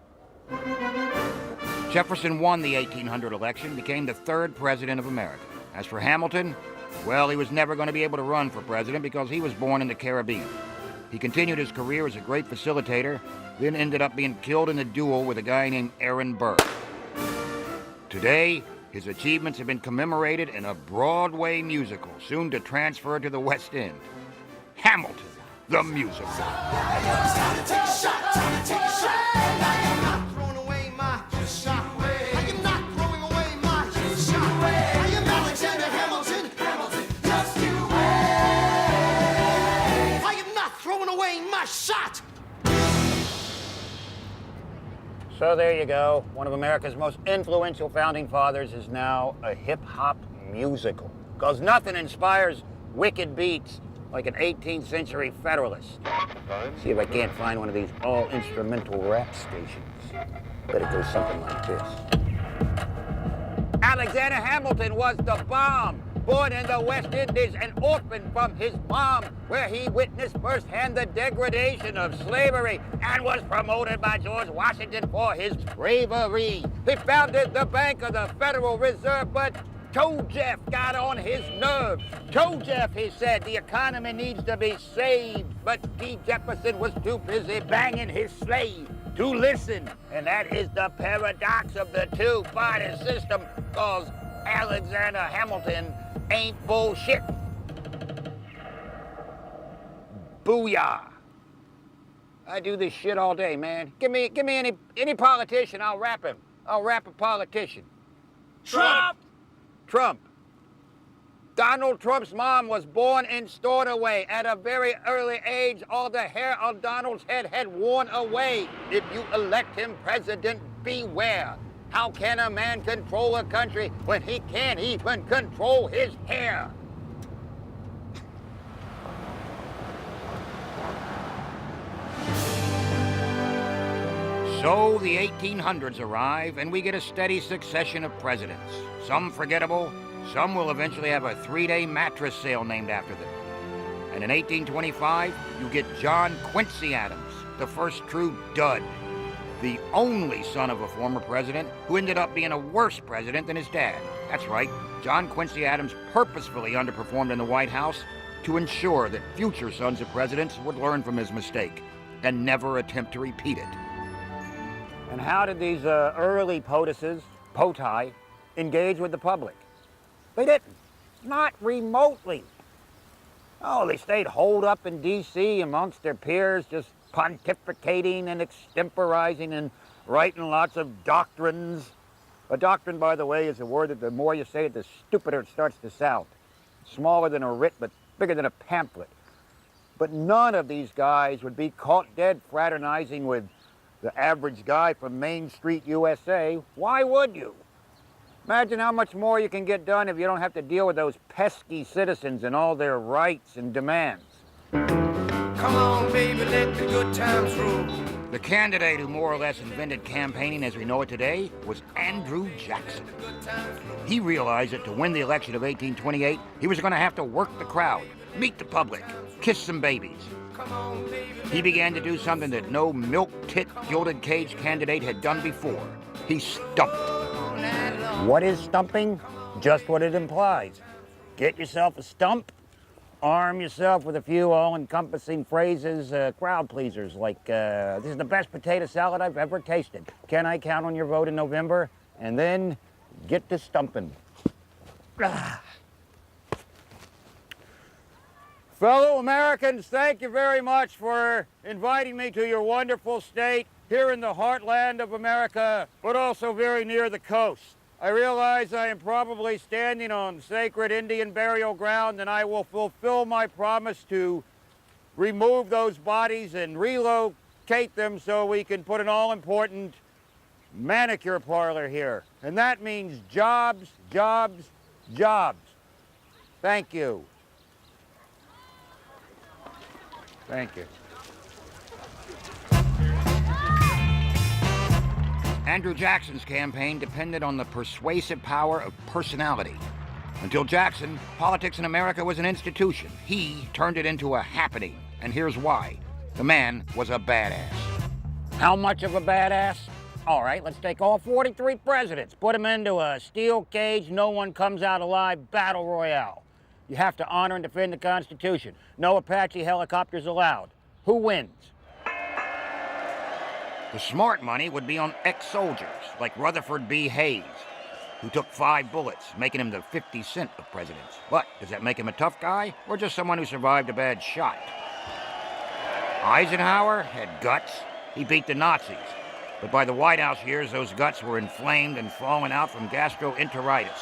Jefferson won the 1800 election, became the 3rd president of America. As for Hamilton, well, he was never going to be able to run for president because he was born in the Caribbean. He continued his career as a great facilitator, then ended up being killed in a duel with a guy named Aaron Burr. Today, his achievements have been commemorated in a Broadway musical, soon to transfer to the West End. Hamilton, the musical. Shot! So there you go. One of America's most influential founding fathers is now a hip-hop musical. Because nothing inspires wicked beats like an 18th century Federalist. See if I can't find one of these all-instrumental rap stations. Bet it goes something like this. Alexander Hamilton was the bomb. Born in the West Indies, an orphan from his mom, where he witnessed firsthand the degradation of slavery and was promoted by George Washington for his bravery. He founded the Bank of the Federal Reserve, but Toe Jeff got on his nerves. Toe Jeff, he said, the economy needs to be saved, but D. Jefferson was too busy banging his slave to listen. And that is the paradox of the two-party system, because Alexander Hamilton ain't bullshit. Booyah. I do this shit all day, man. Give me any politician, I'll rap him. I'll rap a politician. Trump! Trump. Donald Trump's mom was born and stored away. At a very early age, all the hair on Donald's head had worn away. If you elect him president, beware. How can a man control a country when he can't even control his hair? So the 1800s arrive, and we get a steady succession of presidents. Some forgettable, some will eventually have a 3-day mattress sale named after them. And in 1825, you get John Quincy Adams, the first true dud. the only son of a former president who ended up being a worse president than his dad. That's right, John Quincy Adams purposefully underperformed in the White House to ensure that future sons of presidents would learn from his mistake and never attempt to repeat it. And how did these early POTUS, engage with the public? They didn't, not remotely. Oh, they stayed holed up in D.C. amongst their peers, just pontificating and extemporizing and writing lots of doctrines. A doctrine, by the way, is a word that the more you say it, the stupider it starts to sound. Smaller than a writ, but bigger than a pamphlet. But none of these guys would be caught dead fraternizing with the average guy from Main Street, USA. Why would you? Imagine how much more you can get done if you don't have to deal with those pesky citizens and all their rights and demands. Come on, baby, let the good times roll. The candidate who more or less invented campaigning as we know it today was Andrew Jackson. He realized that to win the election of 1828, he was going to have to work the crowd, meet the public, kiss some babies. He began to do something that no milk-tit, gilded cage candidate had done before. He stumped. What is stumping? Just what it implies. Get yourself a stump, arm yourself with a few all-encompassing phrases, crowd pleasers, like, this is the best potato salad I've ever tasted. Can I count on your vote in November? And then get to stumping. Fellow Americans, thank you very much for inviting me to your wonderful state here in the heartland of America, but also very near the coast. I realize I am probably standing on sacred Indian burial ground, and I will fulfill my promise to remove those bodies and relocate them so we can put an all-important manicure parlor here. And that means jobs, jobs, jobs. Thank you. Thank you. Andrew Jackson's campaign depended on the persuasive power of personality. Until Jackson, politics in America was an institution. He turned it into a happening, and here's why. The man was a badass. How much of a badass? All right, let's take all 43 presidents, put them into a steel cage, no one comes out alive, battle royale. You have to honor and defend the Constitution. No Apache helicopters allowed. Who wins? The smart money would be on ex-soldiers, like Rutherford B. Hayes, who took 5 bullets, making him the 50 Cent of presidents. But does that make him a tough guy, or just someone who survived a bad shot? Eisenhower had guts. He beat the Nazis. But by the White House years, those guts were inflamed and falling out from gastroenteritis.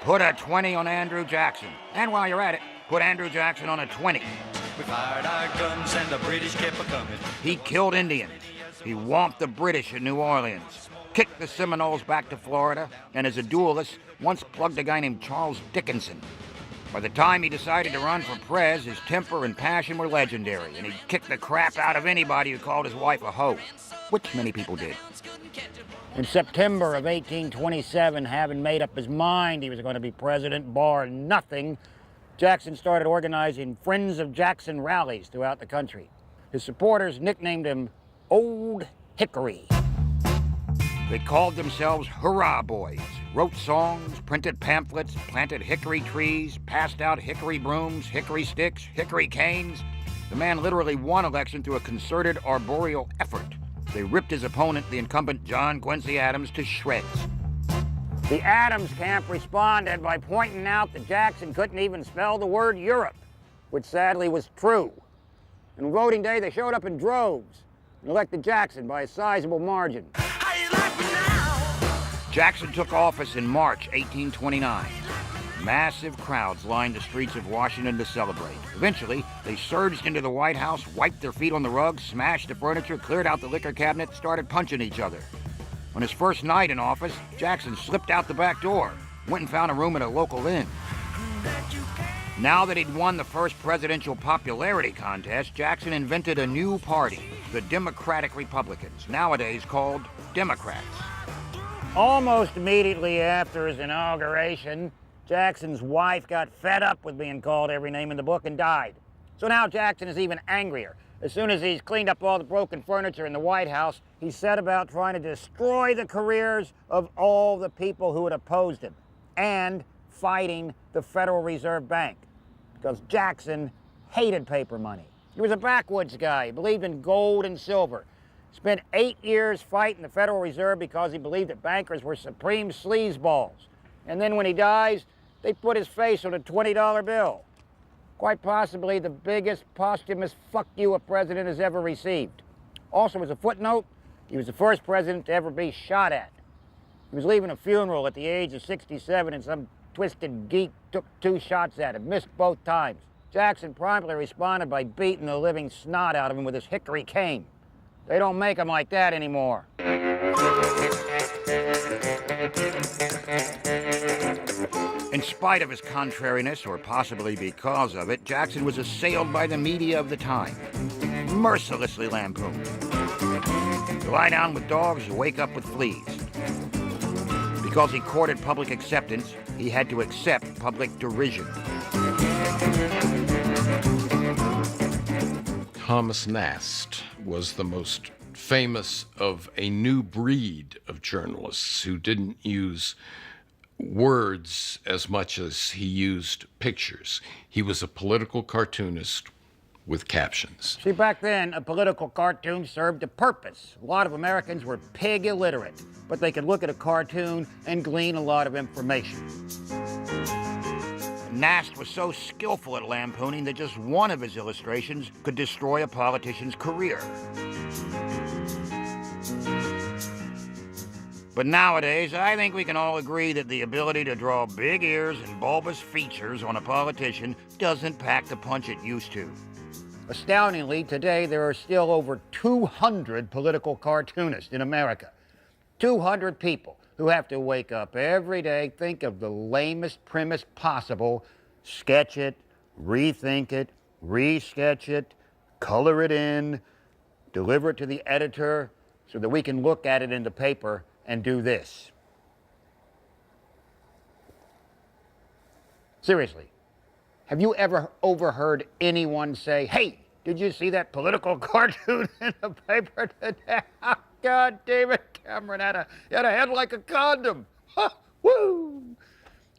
Put a 20 on Andrew Jackson. And while you're at it, put Andrew Jackson on a 20. We fired our guns and the British kept a-coming. He killed Indians. He whomped the British in New Orleans, kicked the Seminoles back to Florida, and as a duelist, once plugged a guy named Charles Dickinson. By the time he decided to run for prez, his temper and passion were legendary, and he kicked the crap out of anybody who called his wife a hoe, which many people did. In September of 1827, having made up his mind he was going to be president, bar nothing, Jackson started organizing Friends of Jackson rallies throughout the country. His supporters nicknamed him Old Hickory. They called themselves Hurrah Boys, wrote songs, printed pamphlets, planted hickory trees, passed out hickory brooms, hickory sticks, hickory canes. The man literally won election through a concerted arboreal effort. They ripped his opponent, the incumbent John Quincy Adams, to shreds. The Adams camp responded by pointing out that Jackson couldn't even spell the word Europe, which sadly was true. And voting day, they showed up in droves and elected Jackson by a sizable margin. Jackson took office in March 1829. Massive crowds lined the streets of Washington to celebrate. Eventually, they surged into the White House, wiped their feet on the rug, smashed the furniture, cleared out the liquor cabinet, started punching each other. On his first night in office, Jackson slipped out the back door, went and found a room at a local inn. Now that he'd won the first presidential popularity contest, Jackson invented a new party, the Democratic Republicans, nowadays called Democrats. Almost immediately after his inauguration, Jackson's wife got fed up with being called every name in the book and died. So now Jackson is even angrier. As soon as he's cleaned up all the broken furniture in the White House, he set about trying to destroy the careers of all the people who had opposed him and fighting the Federal Reserve Bank, because Jackson hated paper money. He was a backwoods guy. He believed in gold and silver. Spent 8 years fighting the Federal Reserve because he believed that bankers were supreme sleazeballs. And then when he dies, they put his face on a $20 bill. Quite possibly the biggest posthumous fuck you a president has ever received. Also, as a footnote, he was the first president to ever be shot at. He was leaving a funeral at the age of 67 and some twisted geek took 2 shots at him, missed both times. Jackson promptly responded by beating the living snot out of him with his hickory cane. They don't make them like that anymore. In spite of his contrariness, or possibly because of it, Jackson was assailed by the media of the time, mercilessly lampooned. To lie down with dogs or wake up with fleas. Because he courted public acceptance, he had to accept public derision. Thomas Nast was the most famous of a new breed of journalists who didn't use words as much as he used pictures. He was a political cartoonist with captions. See, back then, a political cartoon served a purpose. A lot of Americans were pig illiterate, but they could look at a cartoon and glean a lot of information. Nast was so skillful at lampooning that just one of his illustrations could destroy a politician's career. But nowadays, I think we can all agree that the ability to draw big ears and bulbous features on a politician doesn't pack the punch it used to. Astoundingly, today there are still over 200 political cartoonists in America. 200 people who have to wake up every day, think of the lamest premise possible, sketch it, rethink it, re-sketch it, color it in, deliver it to the editor so that we can look at it in the paper and do this. Seriously, have you ever overheard anyone say, "Hey, did you see that political cartoon in the paper today? Oh, God, David Cameron had a head like a condom. Huh, woo!"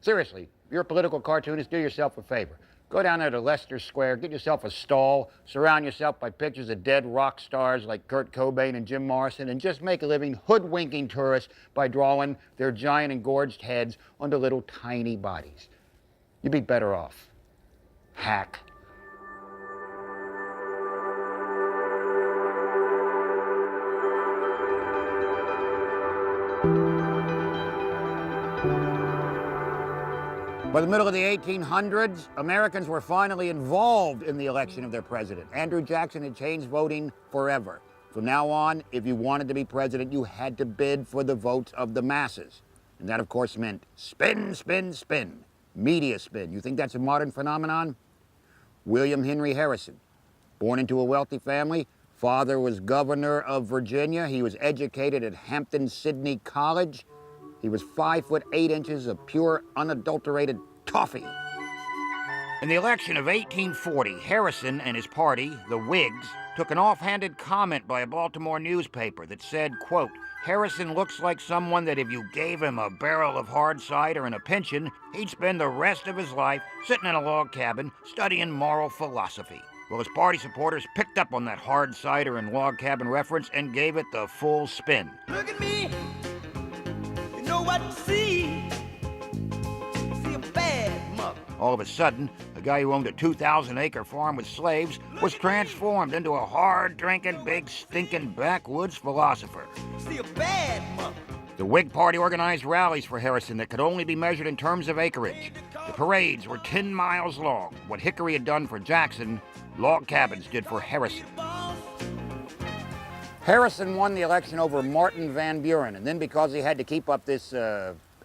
Seriously, if you're a political cartoonist, do yourself a favor. Go down there to Leicester Square, get yourself a stall, surround yourself by pictures of dead rock stars like Kurt Cobain and Jim Morrison, and just make a living hoodwinking tourists by drawing their giant engorged heads onto little tiny bodies. You'd be better off. Hack. By the middle of the 1800s, Americans were finally involved in the election of their president. Andrew Jackson had changed voting forever. From now on, if you wanted to be president, you had to bid for the votes of the masses. And that, of course, meant spin, spin, spin. Media spin. You think that's a modern phenomenon? William Henry Harrison, born into a wealthy family. Father was governor of Virginia. He was educated at Hampton-Sydney College. He was 5 foot 8 inches of pure, unadulterated toffee. In the election of 1840, Harrison and his party, the Whigs, took an offhanded comment by a Baltimore newspaper that said, quote, "Harrison looks like someone that if you gave him a barrel of hard cider and a pension, he'd spend the rest of his life sitting in a log cabin studying moral philosophy." Well, his party supporters picked up on that hard cider and log cabin reference and gave it the full spin. Look at me. You know what you see. See a bad mother. All of a sudden, a guy who owned a 2,000-acre farm with slaves was transformed into a hard-drinking, big, stinking backwoods philosopher. See a bad mother. The Whig Party organized rallies for Harrison that could only be measured in terms of acreage. The parades were 10 miles long. What Hickory had done for Jackson, log cabins did for Harrison. Harrison won the election over Martin Van Buren, and then because he had to keep up this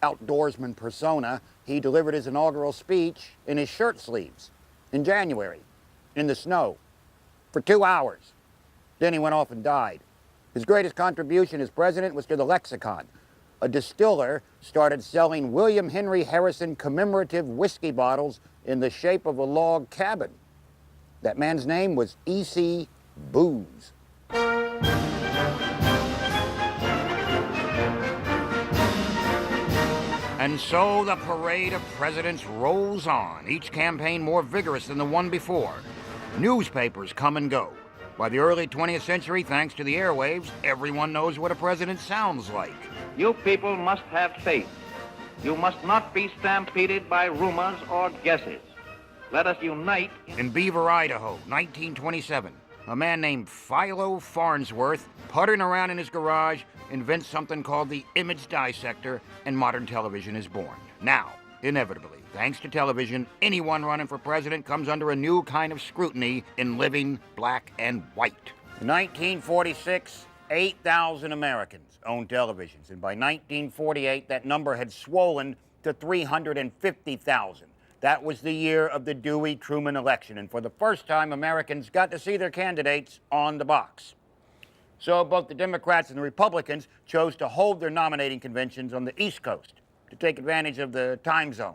outdoorsman persona, he delivered his inaugural speech in his shirt sleeves in January, in the snow, for 2 hours. Then he went off and died. His greatest contribution as president was to the lexicon. A distiller started selling William Henry Harrison commemorative whiskey bottles in the shape of a log cabin. That man's name was E.C. booze. And so the parade of presidents rolls on, each campaign more vigorous than the one before. Newspapers come and go. By the early 20th century, thanks to the airwaves, everyone knows what a president sounds like. You people must have faith. You must not be stampeded by rumors or guesses. Let us unite. In Beaver, Idaho, 1927, a man named Philo Farnsworth, puttering around in his garage, invents something called the image dissector, and modern television is born. Now, inevitably, thanks to television, anyone running for president comes under a new kind of scrutiny in living black and white. In 1946, 8,000 Americans owned televisions, and by 1948, that number had swollen to 350,000. That was the year of the Dewey-Truman election, and for the first time, Americans got to see their candidates on the box. So both the Democrats and the Republicans chose to hold their nominating conventions on the East Coast to take advantage of the time zone.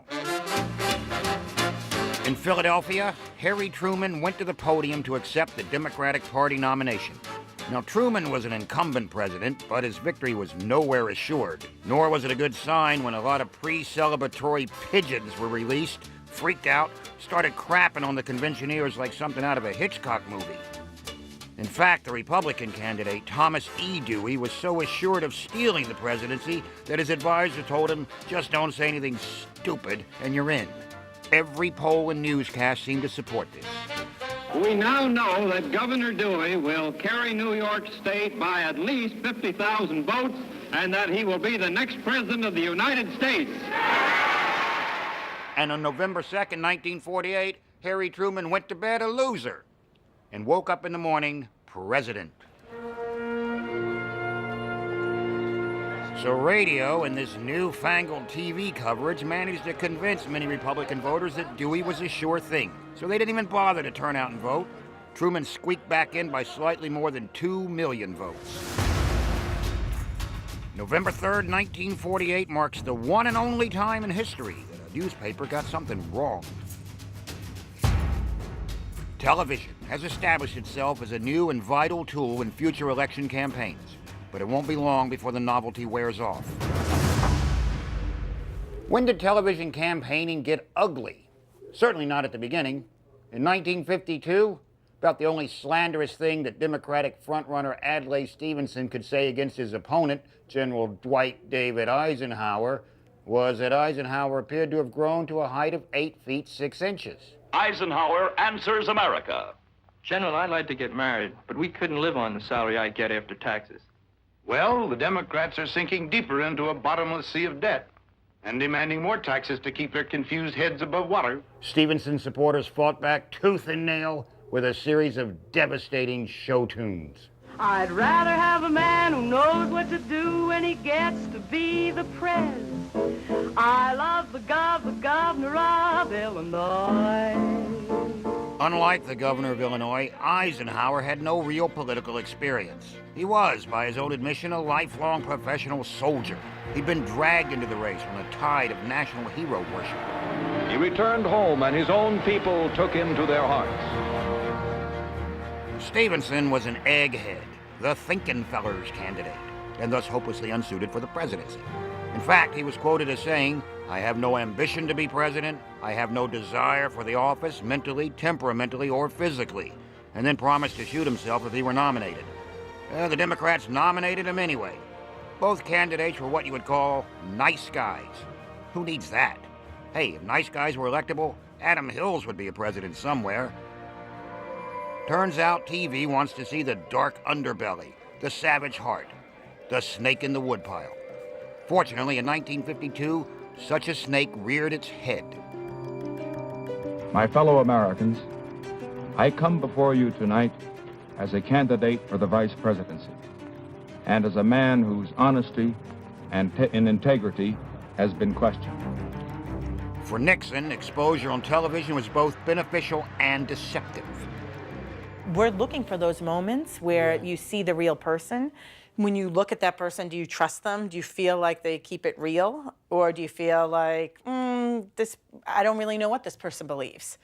In Philadelphia, Harry Truman went to the podium to accept the Democratic Party nomination. Now, Truman was an incumbent president, but his victory was nowhere assured. Nor was it a good sign when a lot of pre-celebratory pigeons were released, freaked out, started crapping on the conventioneers like something out of a Hitchcock movie. In fact, the Republican candidate, Thomas E. Dewey, was so assured of stealing the presidency that his advisor told him, just don't say anything stupid and you're in. Every poll and newscast seemed to support this. We now know that Governor Dewey will carry New York State by at least 50,000 votes and that he will be the next president of the United States. And on November 2nd, 1948, Harry Truman went to bed a loser and woke up in the morning president. So radio and this newfangled TV coverage managed to convince many Republican voters that Dewey was a sure thing. So they didn't even bother to turn out and vote. Truman squeaked back in by slightly more than 2 million votes. November 3rd, 1948 marks the one and only time in history that a newspaper got something wrong. Television has established itself as a new and vital tool in future election campaigns, but it won't be long before the novelty wears off. When did television campaigning get ugly? Certainly not at the beginning. In 1952, about the only slanderous thing that Democratic frontrunner Adlai Stevenson could say against his opponent, General Dwight David Eisenhower, was that Eisenhower appeared to have grown to a height of 8 feet 6 inches. Eisenhower answers America. General, I'd like to get married, but we couldn't live on the salary I get after taxes. Well, the Democrats are sinking deeper into a bottomless sea of debt and demanding more taxes to keep their confused heads above water. Stevenson supporters fought back tooth and nail with a series of devastating show tunes. I'd rather have a man who knows what to do when he gets to be the prez. I love the governor of Illinois. Unlike the governor of Illinois, Eisenhower had no real political experience. He was, by his own admission, a lifelong professional soldier. He'd been dragged into the race on a tide of national hero worship. He returned home and his own people took him to their hearts. Stevenson was an egghead, the thinking fellers candidate, and thus hopelessly unsuited for the presidency. In fact, he was quoted as saying, "I have no ambition to be president, I have no desire for the office mentally, temperamentally, or physically," and then promised to shoot himself if he were nominated. The Democrats nominated him anyway. Both candidates were what you would call nice guys. Who needs that? Hey, if nice guys were electable, Adam Hills would be a president somewhere. Turns out TV wants to see the dark underbelly, the savage heart, the snake in the woodpile. Fortunately, in 1952, such a snake reared its head. My fellow Americans, I come before you tonight as a candidate for the vice presidency and as a man whose honesty and integrity has been questioned. For Nixon, exposure on television was both beneficial and deceptive. We're looking for those moments where you see the real person. When you look at that person, do you trust them? Do you feel like they keep it real? Or do you feel like, I don't really know what this person believes.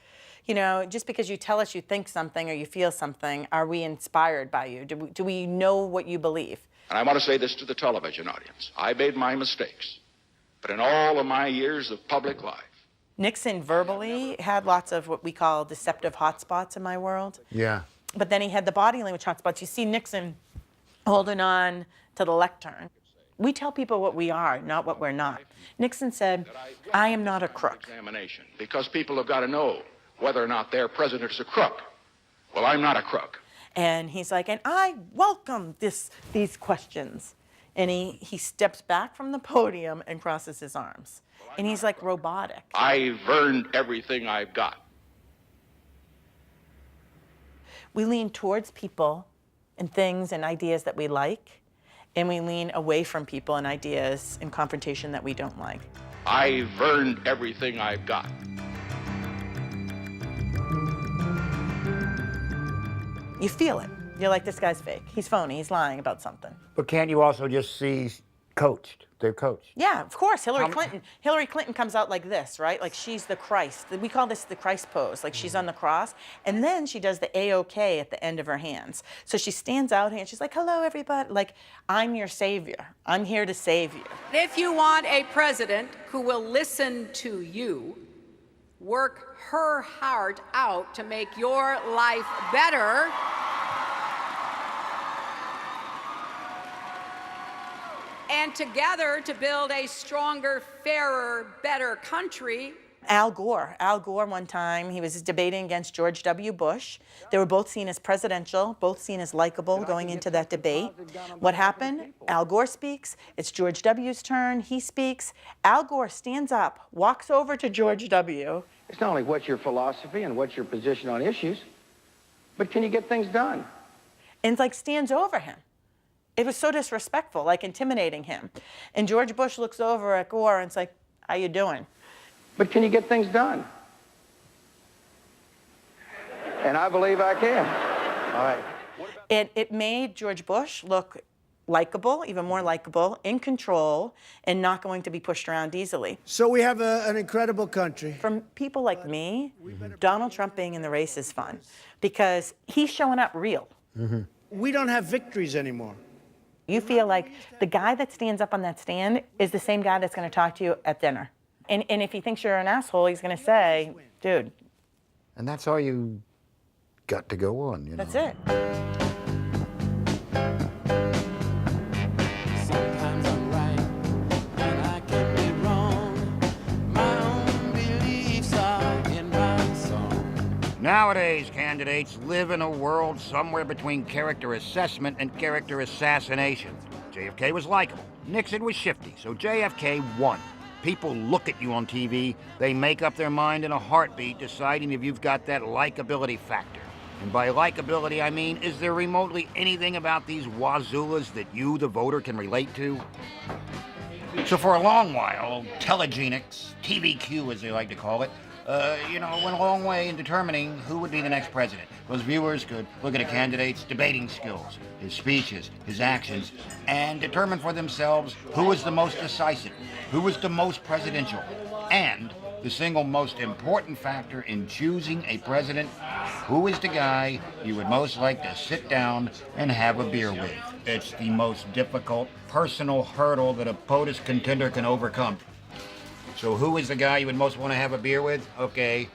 You know, just because you tell us you think something or you feel something, are we inspired by you? Do we know what you believe? And I want to say this to the television audience. I made my mistakes, but in all of my years of public life, Nixon verbally had lots of what we call deceptive hotspots in my world. Yeah. But then he had the body language hotspots. You see Nixon holding on to the lectern. We tell people what we are, not what we're not. Nixon said, I am not a crook. Examination, because people have got to know whether or not their president is a crook. Well, I'm not a crook. And he's like, and I welcome these questions. And he steps back from the podium and crosses his arms. And he's like robotic. I've earned everything I've got. We lean towards people and things and ideas that we like, and we lean away from people and ideas and confrontation that we don't like. I've earned everything I've got. You feel it. You're like, this guy's fake. He's phony. He's lying about something. But can't you also just see coached? They're coached. Yeah, of course. Hillary Clinton comes out like this, right? Like she's the Christ. We call this the Christ pose. Like she's on the cross. And then she does the A-OK at the end of her hands. So she stands out here and she's like, hello, everybody. Like, I'm your savior. I'm here to save you. If you want a president who will listen to you, work her heart out to make your life better, and together to build a stronger, fairer, better country. Al Gore one time, he was debating against George W. Bush. They were both seen as presidential, both seen as likable going into that debate. What happened? Al Gore speaks. It's George W.'s turn. He speaks. Al Gore stands up, walks over to George W. It's not only what's your philosophy and what's your position on issues, but can you get things done? And like stands over him. It was so disrespectful, like intimidating him. And George Bush looks over at Gore and it's like, how you doing? But can you get things done? And I believe I can. All right. It made George Bush look likable, even more likable, in control, and not going to be pushed around easily. So we have an incredible country. For people like me, Donald Trump being in the race is fun because he's showing up real. Mm-hmm. We don't have victories anymore. You feel like the guy that stands up on that stand is the same guy that's going to talk to you at dinner. And if he thinks you're an asshole, he's going to say, dude. And that's all you got to go on, you know. That's it. Sometimes I'm right, and I can be wrong. My own beliefs are in my song. Nowadays, candidates live in a world somewhere between character assessment and character assassination. JFK was likable. Nixon was shifty, so JFK won. People look at you on TV, they make up their mind in a heartbeat, deciding if you've got that likability factor. And by likability, I mean, is there remotely anything about these wazoolas that you, the voter, can relate to? So for a long while, telegenics, TVQ as they like to call it, went a long way in determining who would be the next president. Those viewers could look at a candidate's debating skills, his speeches, his actions, and determine for themselves who was the most decisive, who was the most presidential, and the single most important factor in choosing a president, who is the guy you would most like to sit down and have a beer with. It's the most difficult personal hurdle that a POTUS contender can overcome. So who is the guy you would most want to have a beer with? Okay,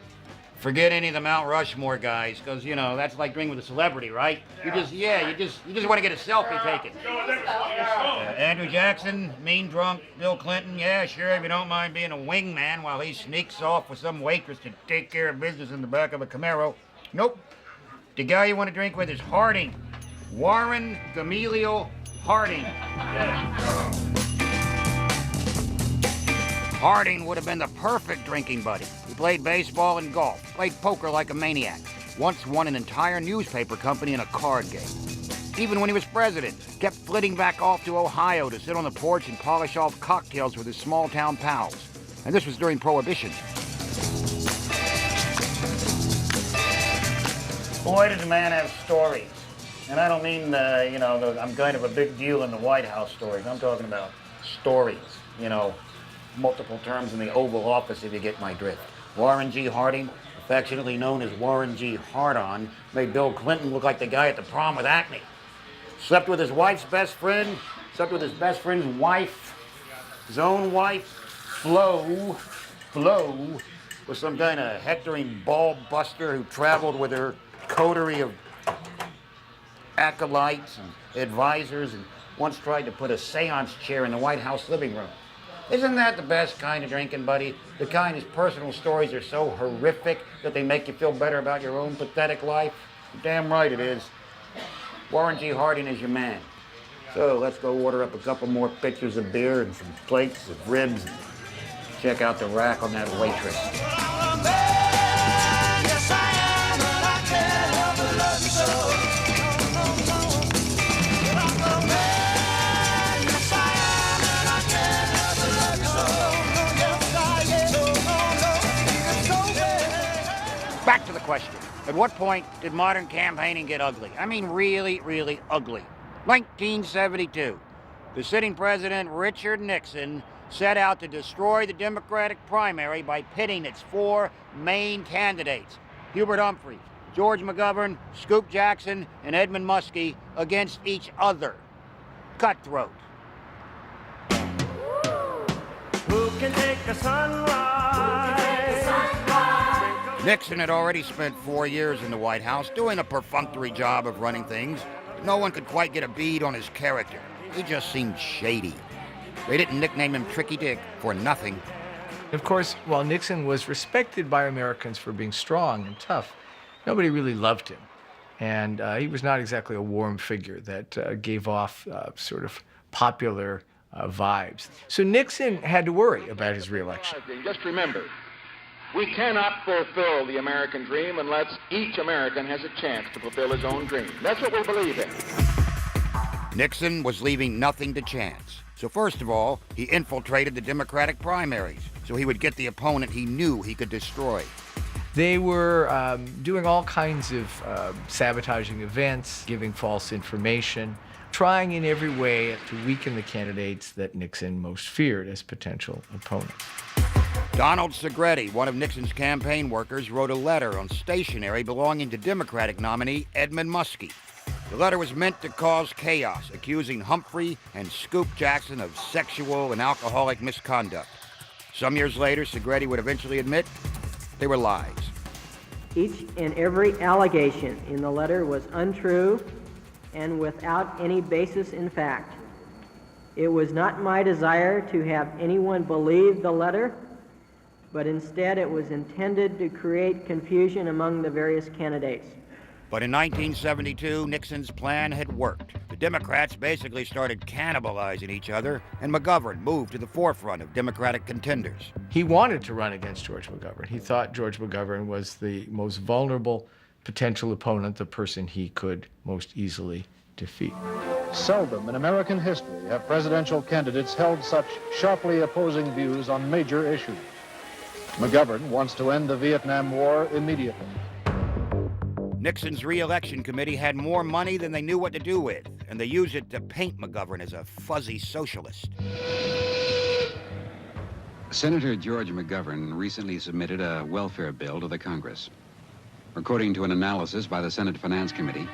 forget any of the Mount Rushmore guys, because, that's like drinking with a celebrity, right? You just want to get a selfie taken. Andrew Jackson, mean drunk, Bill Clinton, yeah, sure, if you don't mind being a wingman while he sneaks off with some waitress to take care of business in the back of a Camaro. Nope. The guy you want to drink with is Harding. Warren Gamaliel Harding. Harding would have been the perfect drinking buddy. He played baseball and golf, played poker like a maniac, once won an entire newspaper company in a card game. Even when he was president, kept flitting back off to Ohio to sit on the porch and polish off cocktails with his small-town pals. And this was during Prohibition. Boy, does a man have stories. And I don't mean, I'm kind of a big deal in the White House stories. I'm talking about stories, multiple terms in the Oval Office, if you get my drift. Warren G. Harding, affectionately known as Warren G. Hard-On, made Bill Clinton look like the guy at the prom with acne. Slept with his wife's best friend, slept with his best friend's wife, his own wife, Flo, was some kind of hectoring ball buster who traveled with her coterie of acolytes and advisors and once tried to put a seance chair in the White House living room. Isn't that the best kind of drinking, buddy? The kind whose personal stories are so horrific that they make you feel better about your own pathetic life? Damn right it is. Warren G. Harding is your man. So let's go order up a couple more pitchers of beer and some plates of ribs and check out the rack on that waitress. Yes, I am, and I can't help but love you so. Back to the question. At what point did modern campaigning get ugly? I mean, really, really ugly. 1972. The sitting president, Richard Nixon, set out to destroy the Democratic primary by pitting its four main candidates, Hubert Humphrey, George McGovern, Scoop Jackson, and Edmund Muskie, against each other. Cutthroat. Who can take a sunrise? Nixon had already spent 4 years in the White House doing a perfunctory job of running things. No one could quite get a bead on his character. He just seemed shady. They didn't nickname him Tricky Dick for nothing. Of course, while Nixon was respected by Americans for being strong and tough, nobody really loved him. And he was not exactly a warm figure that gave off sort of popular vibes. So Nixon had to worry about his reelection. Just remember, we cannot fulfill the American dream unless each American has a chance to fulfill his own dream. That's what we believe in. Nixon was leaving nothing to chance. So first of all, he infiltrated the Democratic primaries so he would get the opponent he knew he could destroy. They were doing all kinds of sabotaging events, giving false information, trying in every way to weaken the candidates that Nixon most feared as potential opponents. Donald Segretti, one of Nixon's campaign workers, wrote a letter on stationery belonging to Democratic nominee Edmund Muskie. The letter was meant to cause chaos, accusing Humphrey and Scoop Jackson of sexual and alcoholic misconduct. Some years later, Segretti would eventually admit they were lies. Each and every allegation in the letter was untrue and without any basis in fact. It was not my desire to have anyone believe the letter, but instead it was intended to create confusion among the various candidates. But in 1972, Nixon's plan had worked. The Democrats basically started cannibalizing each other, and McGovern moved to the forefront of Democratic contenders. He wanted to run against George McGovern. He thought George McGovern was the most vulnerable potential opponent, the person he could most easily defeat. Seldom in American history have presidential candidates held such sharply opposing views on major issues. McGovern wants to end the Vietnam War immediately. Nixon's re-election committee had more money than they knew what to do with, and they used it to paint McGovern as a fuzzy socialist. Senator George McGovern recently submitted a welfare bill to the Congress. According to an analysis by the Senate Finance Committee,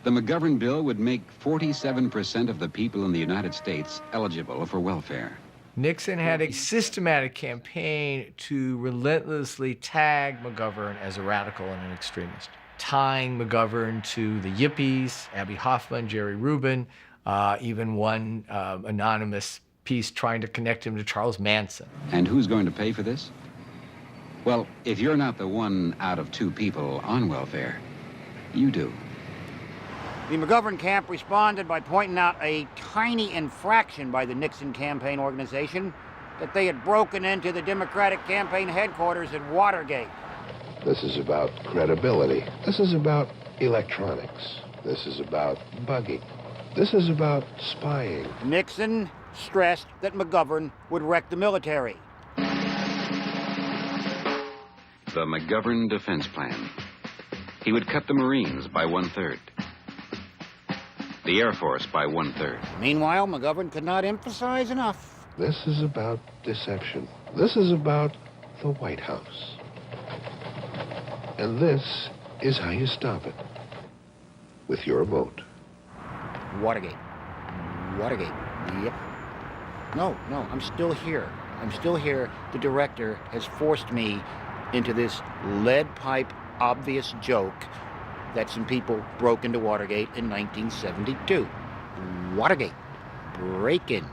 the McGovern bill would make 47% of the people in the United States eligible for welfare. Nixon had a systematic campaign to relentlessly tag McGovern as a radical and an extremist, tying McGovern to the Yippies, Abby Hoffman, Jerry Rubin, even one anonymous piece trying to connect him to Charles Manson. And who's going to pay for this? Well, if you're not the one out of two people on welfare, you do. The McGovern camp responded by pointing out a tiny infraction by the Nixon campaign organization that they had broken into the Democratic campaign headquarters at Watergate. This is about credibility. This is about electronics. This is about bugging. This is about spying. Nixon stressed that McGovern would wreck the military. The McGovern Defense Plan. He would cut the Marines by 1/3. The Air Force by 1/3. Meanwhile, McGovern could not emphasize enough This is about deception. This is about the White House. And this is how you stop it. With your vote. Watergate. Watergate. Yep. No, I'm still here. I'm still here. The director has forced me into this lead pipe obvious joke that some people broke into Watergate in 1972. Watergate. Break-in.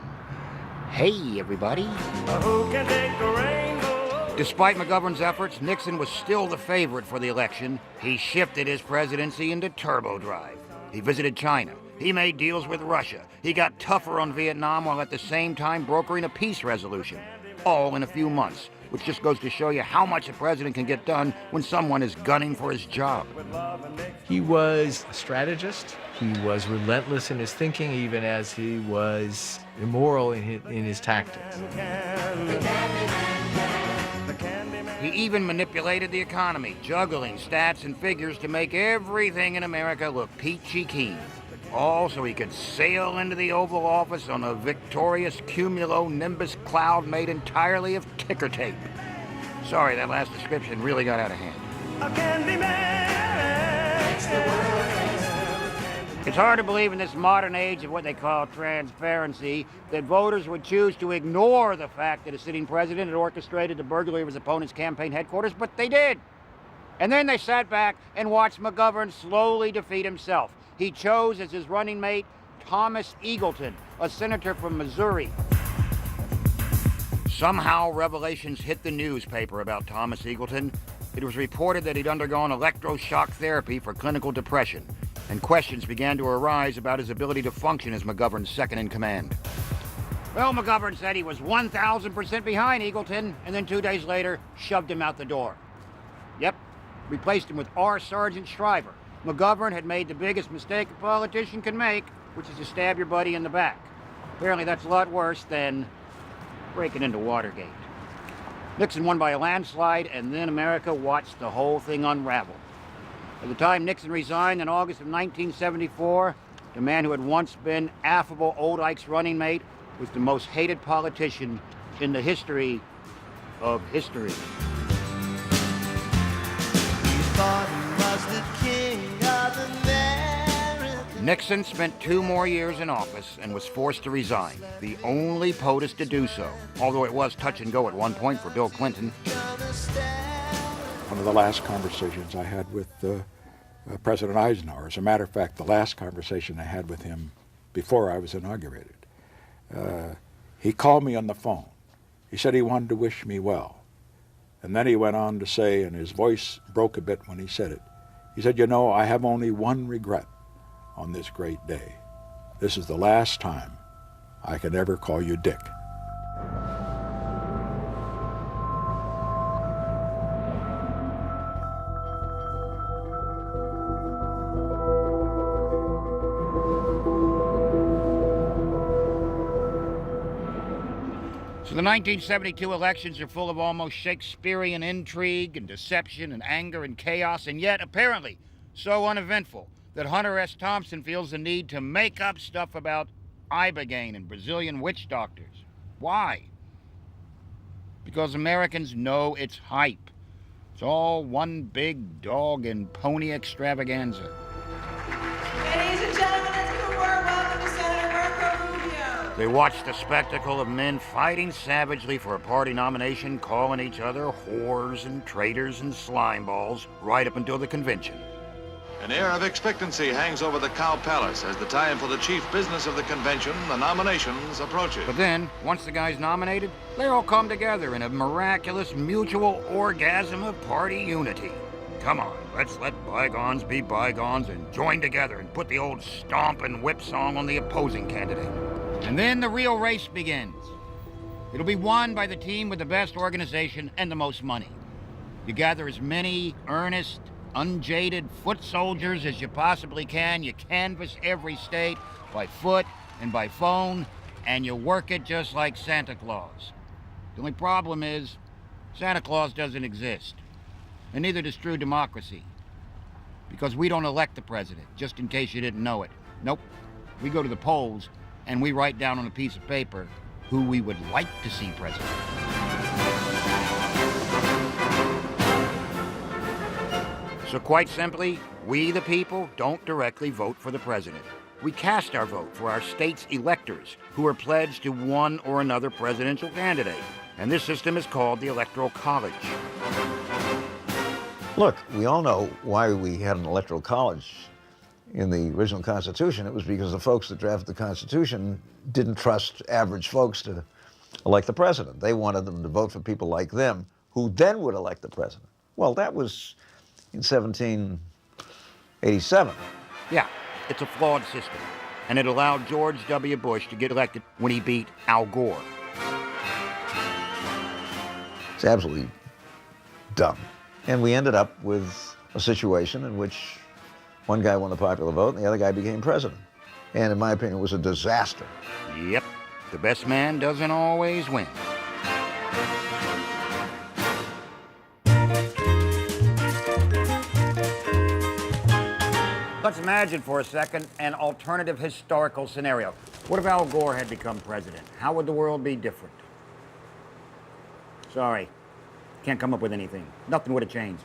Hey, everybody. Who can take the rainbow? Despite McGovern's efforts, Nixon was still the favorite for the election. He shifted his presidency into turbo drive. He visited China. He made deals with Russia. He got tougher on Vietnam while at the same time brokering a peace resolution. All in a few months, which just goes to show you how much a president can get done when someone is gunning for his job. He was a strategist. He was relentless in his thinking, even as he was immoral in his tactics. He even manipulated the economy, juggling stats and figures to make everything in America look peachy keen. All so he could sail into the Oval Office on a victorious cumulonimbus cloud made entirely of ticker tape. Sorry, that last description really got out of hand. It's hard to believe in this modern age of what they call transparency that voters would choose to ignore the fact that a sitting president had orchestrated the burglary of his opponent's campaign headquarters, but they did. And then they sat back and watched McGovern slowly defeat himself. He chose as his running mate Thomas Eagleton, a senator from Missouri. Somehow revelations hit the newspaper about Thomas Eagleton. It was reported that he'd undergone electroshock therapy for clinical depression, and questions began to arise about his ability to function as McGovern's second-in-command. Well, McGovern said he was 1,000% behind Eagleton, and then 2 days later, shoved him out the door. Yep, replaced him with R. Sergeant Shriver. McGovern had made the biggest mistake a politician can make, which is to stab your buddy in the back. Apparently that's a lot worse than breaking into Watergate. Nixon won by a landslide, and then America watched the whole thing unravel. By the time Nixon resigned in August of 1974, the man who had once been affable Old Ike's running mate was the most hated politician in the history of history. Nixon spent 2 more years in office and was forced to resign, the only POTUS to do so, although it was touch and go at one point for Bill Clinton. One of the last conversations I had with President Eisenhower, as a matter of fact, the last conversation I had with him before I was inaugurated, he called me on the phone. He said he wanted to wish me well. And then he went on to say, and his voice broke a bit when he said it, he said, "You know, I have only one regret on this great day. This is the last time I can ever call you Dick." So the 1972 elections are full of almost Shakespearean intrigue and deception and anger and chaos, and yet apparently so uneventful that Hunter S. Thompson feels the need to make up stuff about ibogaine and Brazilian witch doctors. Why? Because Americans know it's hype. It's all one big dog and pony extravaganza. Ladies and gentlemen, let's give a warm welcome to Senator Marco Rubio. They watch the spectacle of men fighting savagely for a party nomination, calling each other whores and traitors and slime balls right up until the convention. An air of expectancy hangs over the Cow Palace as the time for the chief business of the convention, the nominations, approaches. But then, once the guy's nominated, they all come together in a miraculous mutual orgasm of party unity. Come on, let's let bygones be bygones and join together and put the old stomp and whip song on the opposing candidate. And then the real race begins. It'll be won by the team with the best organization and the most money. You gather as many earnest, unjaded foot soldiers as you possibly can. You canvass every state by foot and by phone, and you work it just like Santa Claus. The only problem is Santa Claus doesn't exist, and neither does true democracy, because we don't elect the president, just in case you didn't know it. Nope. We go to the polls and we write down on a piece of paper who we would like to see president. So quite simply, we the people don't directly vote for the president. We cast our vote for our state's electors, who are pledged to one or another presidential candidate. And this system is called the Electoral College. Look, we all know why we had an electoral college in the original Constitution. It was because the folks that drafted the Constitution didn't trust average folks to elect the president. They wanted them to vote for people like them, who then would elect the president. Well, that was in 1787. Yeah, it's a flawed system. And it allowed George W. Bush to get elected when he beat Al Gore. It's absolutely dumb. And we ended up with a situation in which one guy won the popular vote and the other guy became president. And in my opinion, it was a disaster. Yep, the best man doesn't always win. Let's imagine for a second an alternative historical scenario. What if Al Gore had become president? How would the world be different? Sorry, can't come up with anything. Nothing would have changed.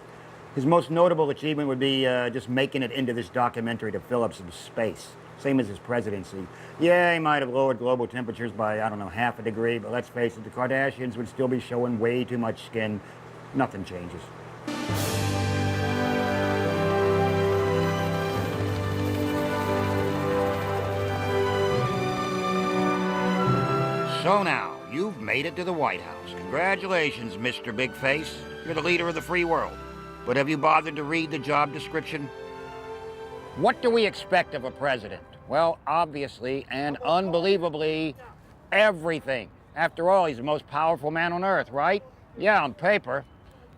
His most notable achievement would be just making it into this documentary to fill up some space. Same as his presidency. Yeah, he might have lowered global temperatures by, I don't know, half a degree, but let's face it, the Kardashians would still be showing way too much skin. Nothing changes. So now, you've made it to the White House. Congratulations, Mr. Big Face. You're the leader of the free world. But have you bothered to read the job description? What do we expect of a president? Well, obviously and unbelievably, everything. After all, he's the most powerful man on earth, right? Yeah, on paper.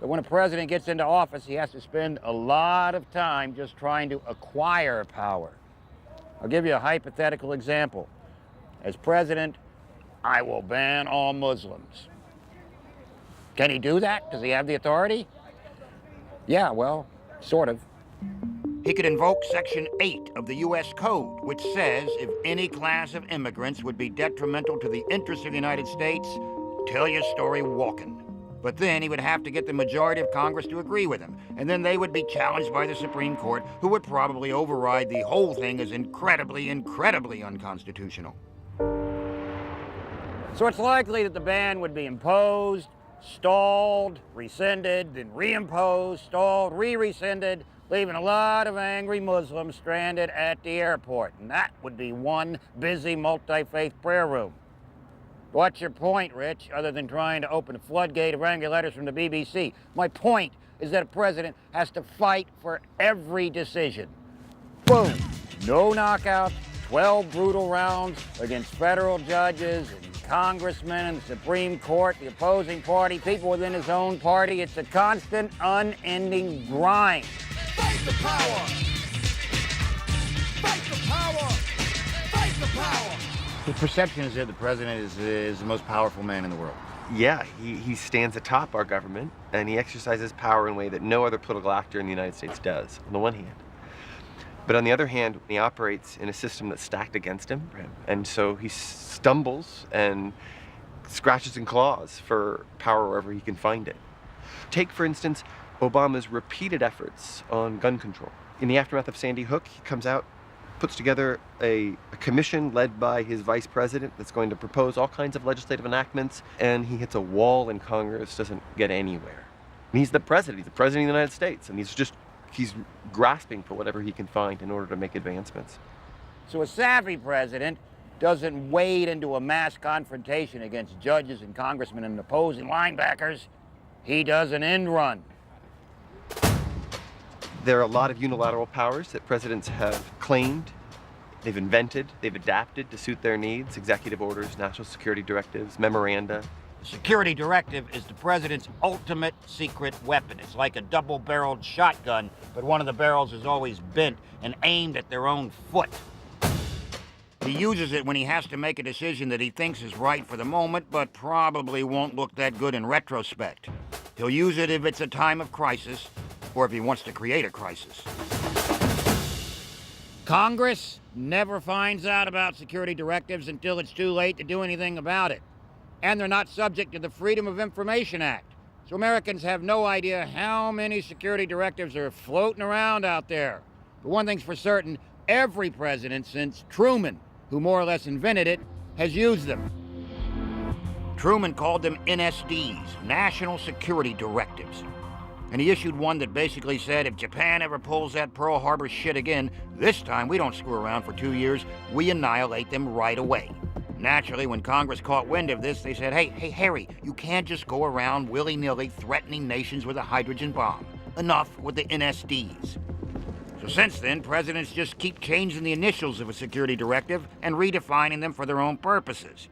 But when a president gets into office, he has to spend a lot of time just trying to acquire power. I'll give you a hypothetical example. As president, I will ban all Muslims. Can he do that? Does he have the authority? Yeah, well, sort of. He could invoke Section 8 of the U.S. Code, which says if any class of immigrants would be detrimental to the interests of the United States, tell your story walking. But then he would have to get the majority of Congress to agree with him, and then they would be challenged by the Supreme Court, who would probably override the whole thing as incredibly, incredibly unconstitutional. So it's likely that the ban would be imposed, stalled, rescinded, then reimposed, stalled, re-rescinded, leaving a lot of angry Muslims stranded at the airport. And that would be one busy multi-faith prayer room. What's your point, Rich, other than trying to open a floodgate of angry letters from the BBC? My point is that a president has to fight for every decision. Boom. No knockouts, 12 brutal rounds against federal judges and congressmen and the Supreme Court, the opposing party, people within his own party. It's a constant, unending grind. Fight the power! Fight the power! Fight the power! The perception is that the president is the most powerful man in the world. Yeah, he stands atop our government, and he exercises power in a way that no other political actor in the United States does, on the one hand. But on the other hand, he operates in a system that's stacked against him, and so he stumbles and scratches and claws for power wherever he can find it. Take, for instance, Obama's repeated efforts on gun control. In the aftermath of Sandy Hook, he comes out, puts together a commission led by his vice president that's going to propose all kinds of legislative enactments, and he hits a wall in Congress, doesn't get anywhere. And he's the president of the United States, and he's grasping for whatever he can find in order to make advancements. So a savvy president doesn't wade into a mass confrontation against judges and congressmen and opposing linebackers. He does an end run. There are a lot of unilateral powers that presidents have claimed, they've invented, they've adapted to suit their needs: executive orders, national security directives, memoranda. The security directive is the president's ultimate secret weapon. It's like a double-barreled shotgun, but one of the barrels is always bent and aimed at their own foot. He uses it when he has to make a decision that he thinks is right for the moment, but probably won't look that good in retrospect. He'll use it if it's a time of crisis, or if he wants to create a crisis. Congress never finds out about security directives until it's too late to do anything about it. And they're not subject to the Freedom of Information Act. So Americans have no idea how many security directives are floating around out there. But one thing's for certain, every president since Truman, who more or less invented it, has used them. Truman called them NSDs, National Security Directives. And he issued one that basically said, if Japan ever pulls that Pearl Harbor shit again, this time we don't screw around for 2 years, we annihilate them right away. Naturally, when Congress caught wind of this, they said, hey, Harry, you can't just go around willy-nilly threatening nations with a hydrogen bomb. Enough with the NSDs. So since then, presidents just keep changing the initials of a security directive and redefining them for their own purposes.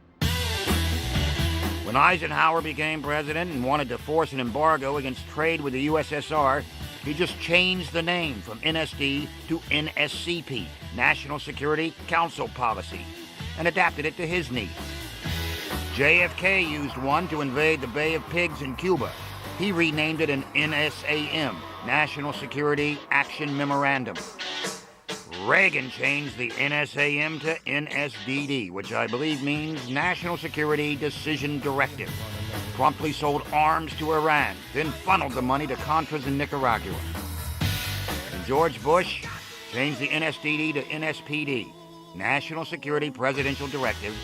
When Eisenhower became president and wanted to force an embargo against trade with the USSR, he just changed the name from NSD to NSCP, National Security Council Policy, and adapted it to his needs. JFK used one to invade the Bay of Pigs in Cuba. He renamed it an NSAM, National Security Action Memorandum. Reagan changed the NSAM to NSDD, which I believe means National Security Decision Directive. Promptly sold arms to Iran, then funneled the money to Contras in Nicaragua. And George Bush changed the NSDD to NSPD, National Security Presidential Directive.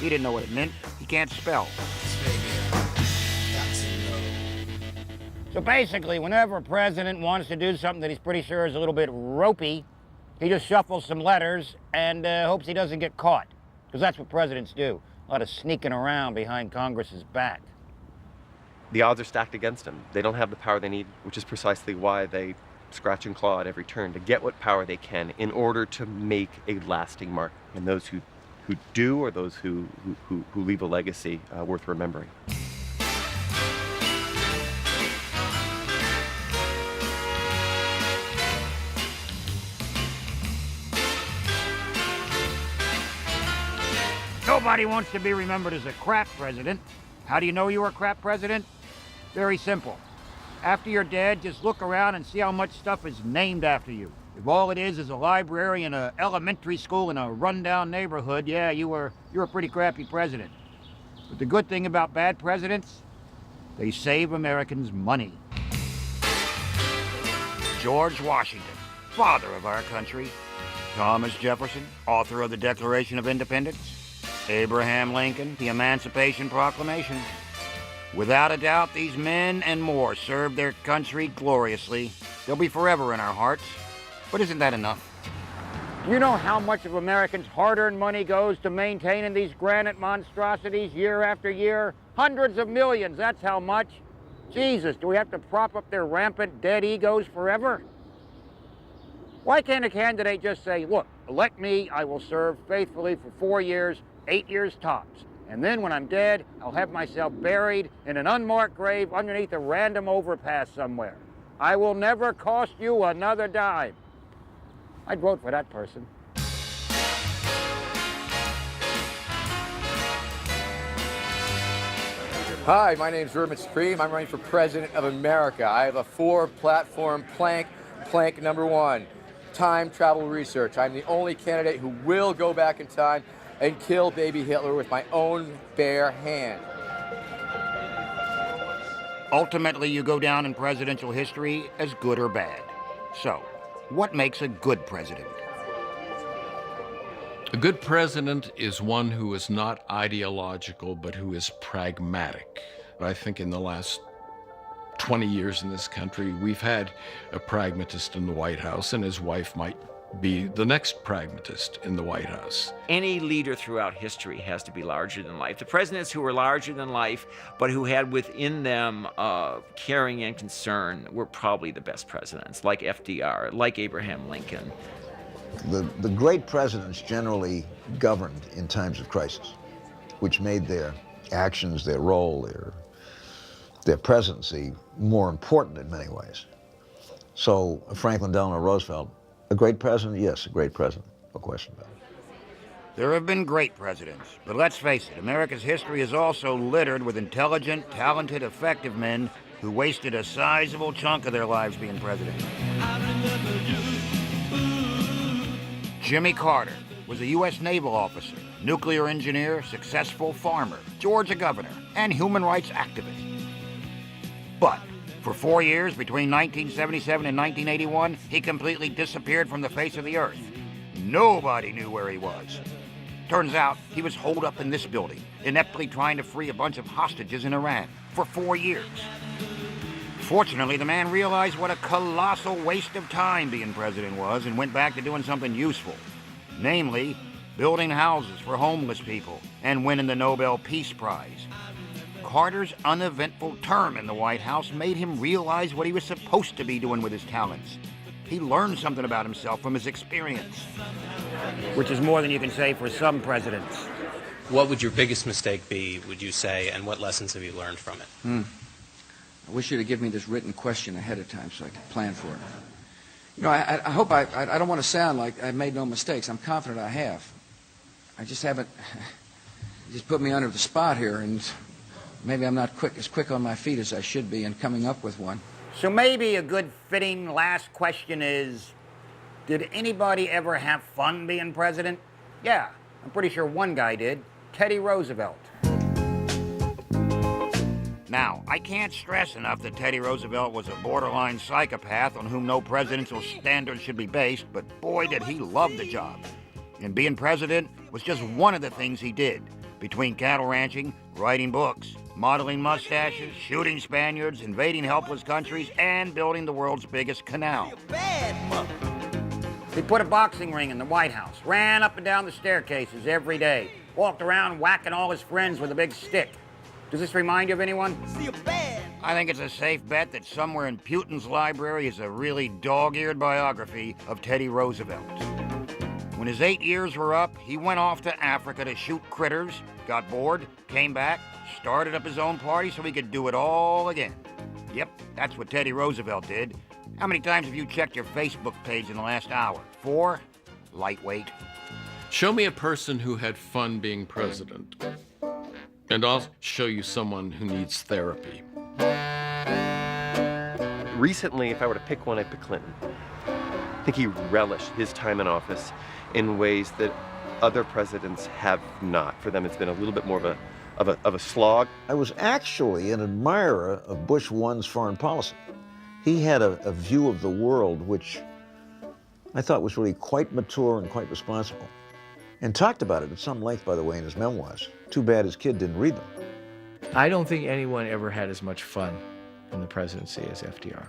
He didn't know what it meant. He can't spell. So basically, whenever a president wants to do something that he's pretty sure is a little bit ropey, he just shuffles some letters and hopes he doesn't get caught. Because that's what presidents do. A lot of sneaking around behind Congress's back. The odds are stacked against them. They don't have the power they need, which is precisely why they scratch and claw at every turn to get what power they can in order to make a lasting mark. And those who do, or those who leave a legacy worth remembering. Nobody wants to be remembered as a crap president. How do you know you were a crap president? Very simple. After you're dead, just look around and see how much stuff is named after you. If all it is a library in an elementary school in a rundown neighborhood, yeah, you're a pretty crappy president. But the good thing about bad presidents, they save Americans money. George Washington, father of our country. Thomas Jefferson, author of the Declaration of Independence. Abraham Lincoln, the Emancipation Proclamation. Without a doubt, these men and more served their country gloriously. They'll be forever in our hearts. But isn't that enough? Do you know how much of Americans' hard-earned money goes to maintaining these granite monstrosities year after year? Hundreds of millions, that's how much. Jesus, do we have to prop up their rampant dead egos forever? Why can't a candidate just say, look, elect me, I will serve faithfully for 4 years, 8 years tops. And then when I'm dead, I'll have myself buried in an unmarked grave underneath a random overpass somewhere. I will never cost you another dime. I'd vote for that person. Hi, my name's Ruben Stream. I'm running for President of America. I have a 4-platform plank. Plank number 1, time travel research. I'm the only candidate who will go back in time and kill baby Hitler with my own bare hand. Ultimately, you go down in presidential history as good or bad. So, what makes a good president? A good president is one who is not ideological, but who is pragmatic. I think in the last 20 years in this country, we've had a pragmatist in the White House, and his wife might be the next pragmatist in the White House. Any leader throughout history has to be larger than life. The presidents who were larger than life, but who had within them caring and concern, were probably the best presidents, like FDR, like Abraham Lincoln. The great presidents generally governed in times of crisis, which made their actions, their role, their presidency more important in many ways. So Franklin Delano Roosevelt, a great president? Yes, a great president, no question about it. There have been great presidents, but let's face it, America's history is also littered with intelligent, talented, effective men who wasted a sizable chunk of their lives being president. Jimmy Carter, was a U.S. naval officer, nuclear engineer, successful farmer, Georgia governor, and human rights activist. But for 4 years, between 1977 and 1981, he completely disappeared from the face of the earth. Nobody knew where he was. Turns out he was holed up in this building, ineptly trying to free a bunch of hostages in Iran for 4 years. Fortunately, the man realized what a colossal waste of time being president was and went back to doing something useful. Namely, building houses for homeless people and winning the Nobel Peace Prize. Carter's uneventful term in the White House made him realize what he was supposed to be doing with his talents. He learned something about himself from his experience. Which is more than you can say for some presidents. What would your biggest mistake be, would you say, and what lessons have you learned from it? I wish you'd have given me this written question ahead of time so I could plan for it. You know, I hope I don't want to sound like I've made no mistakes. I'm confident I have. I just haven't. You just put me under the spot here, and maybe I'm not as quick on my feet as I should be in coming up with one. So maybe a good fitting last question is, did anybody ever have fun being president? Yeah, I'm pretty sure one guy did, Teddy Roosevelt. Now, I can't stress enough that Teddy Roosevelt was a borderline psychopath on whom no presidential standards should be based, but boy, did he love the job. And being president was just one of the things he did. Between cattle ranching, writing books, modeling mustaches, shooting Spaniards, invading helpless countries, and building the world's biggest canal. He put a boxing ring in the White House, ran up and down the staircases every day, walked around whacking all his friends with a big stick. Does this remind you of anyone? I think it's a safe bet that somewhere in Putin's library is a really dog-eared biography of Teddy Roosevelt. When his 8 years were up, he went off to Africa to shoot critters, got bored, came back, started up his own party so he could do it all again. Yep, that's what Teddy Roosevelt did. How many times have you checked your Facebook page in the last hour? 4? Lightweight. Show me a person who had fun being president, and I'll show you someone who needs therapy. Recently, if I were to pick one, I'd pick Clinton. I think he relished his time in office in ways that other presidents have not. For them, it's been a little bit more of a slog. I was actually an admirer of Bush I's foreign policy. He had a view of the world which I thought was really quite mature and quite responsible. And talked about it at some length, by the way, in his memoirs. Too bad his kid didn't read them. I don't think anyone ever had as much fun in the presidency as FDR.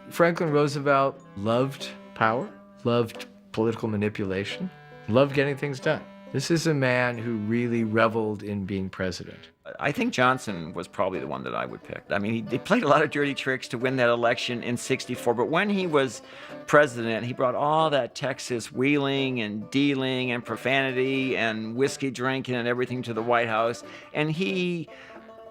Franklin Roosevelt loved power, loved political manipulation, loved getting things done. This is a man who really reveled in being president. I think Johnson was probably the one that I would pick. I mean, he played a lot of dirty tricks to win that election in '64, but when he was president, he brought all that Texas wheeling and dealing and profanity and whiskey drinking and everything to the White House, and he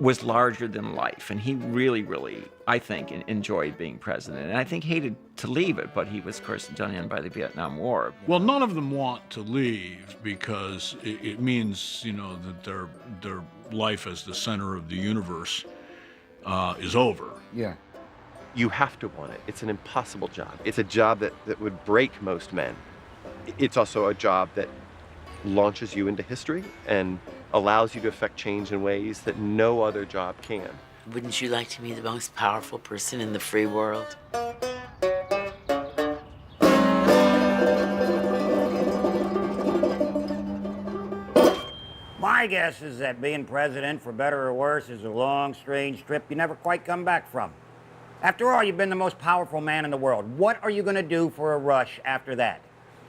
was larger than life, and he really, really, I think, enjoyed being president, and I think hated to leave it, but he was, of course, done in by the Vietnam War. Well, none of them want to leave because it means, you know, that their life as the center of the universe is over. Yeah. You have to want it. It's an impossible job. It's a job that would break most men. It's also a job that launches you into history and allows you to affect change in ways that no other job can. Wouldn't you like to be the most powerful person in the free world? My guess is that being president, for better or worse, is a long, strange trip you never quite come back from. After all, you've been the most powerful man in the world. What are you going to do for a rush after that?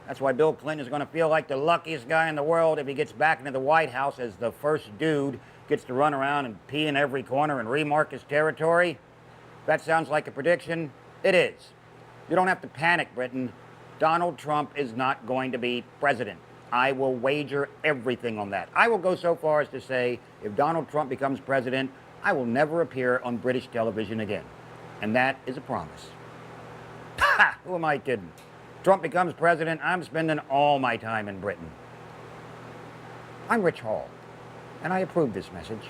That's why Bill Clinton is going to feel like the luckiest guy in the world if he gets back into the White House as the first dude, gets to run around and pee in every corner and remark his territory. If that sounds like a prediction, it is. You don't have to panic, Britain. Donald Trump is not going to be president. I will wager everything on that. I will go so far as to say, if Donald Trump becomes president, I will never appear on British television again. And that is a promise. Ha! Who am I kidding? Trump becomes president, I'm spending all my time in Britain. I'm Rich Hall, and I approve this message.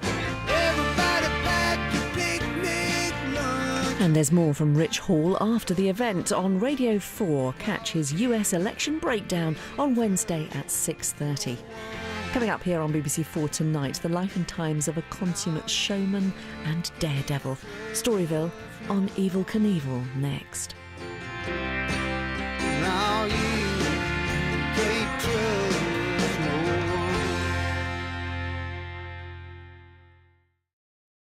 Everybody pack your picnic lunch. And there's more from Rich Hall after the event on Radio 4. Catch his US election breakdown on Wednesday at 6:30. Coming up here on BBC4 tonight, the life and times of a consummate showman and daredevil. Storyville on Evel Knievel next.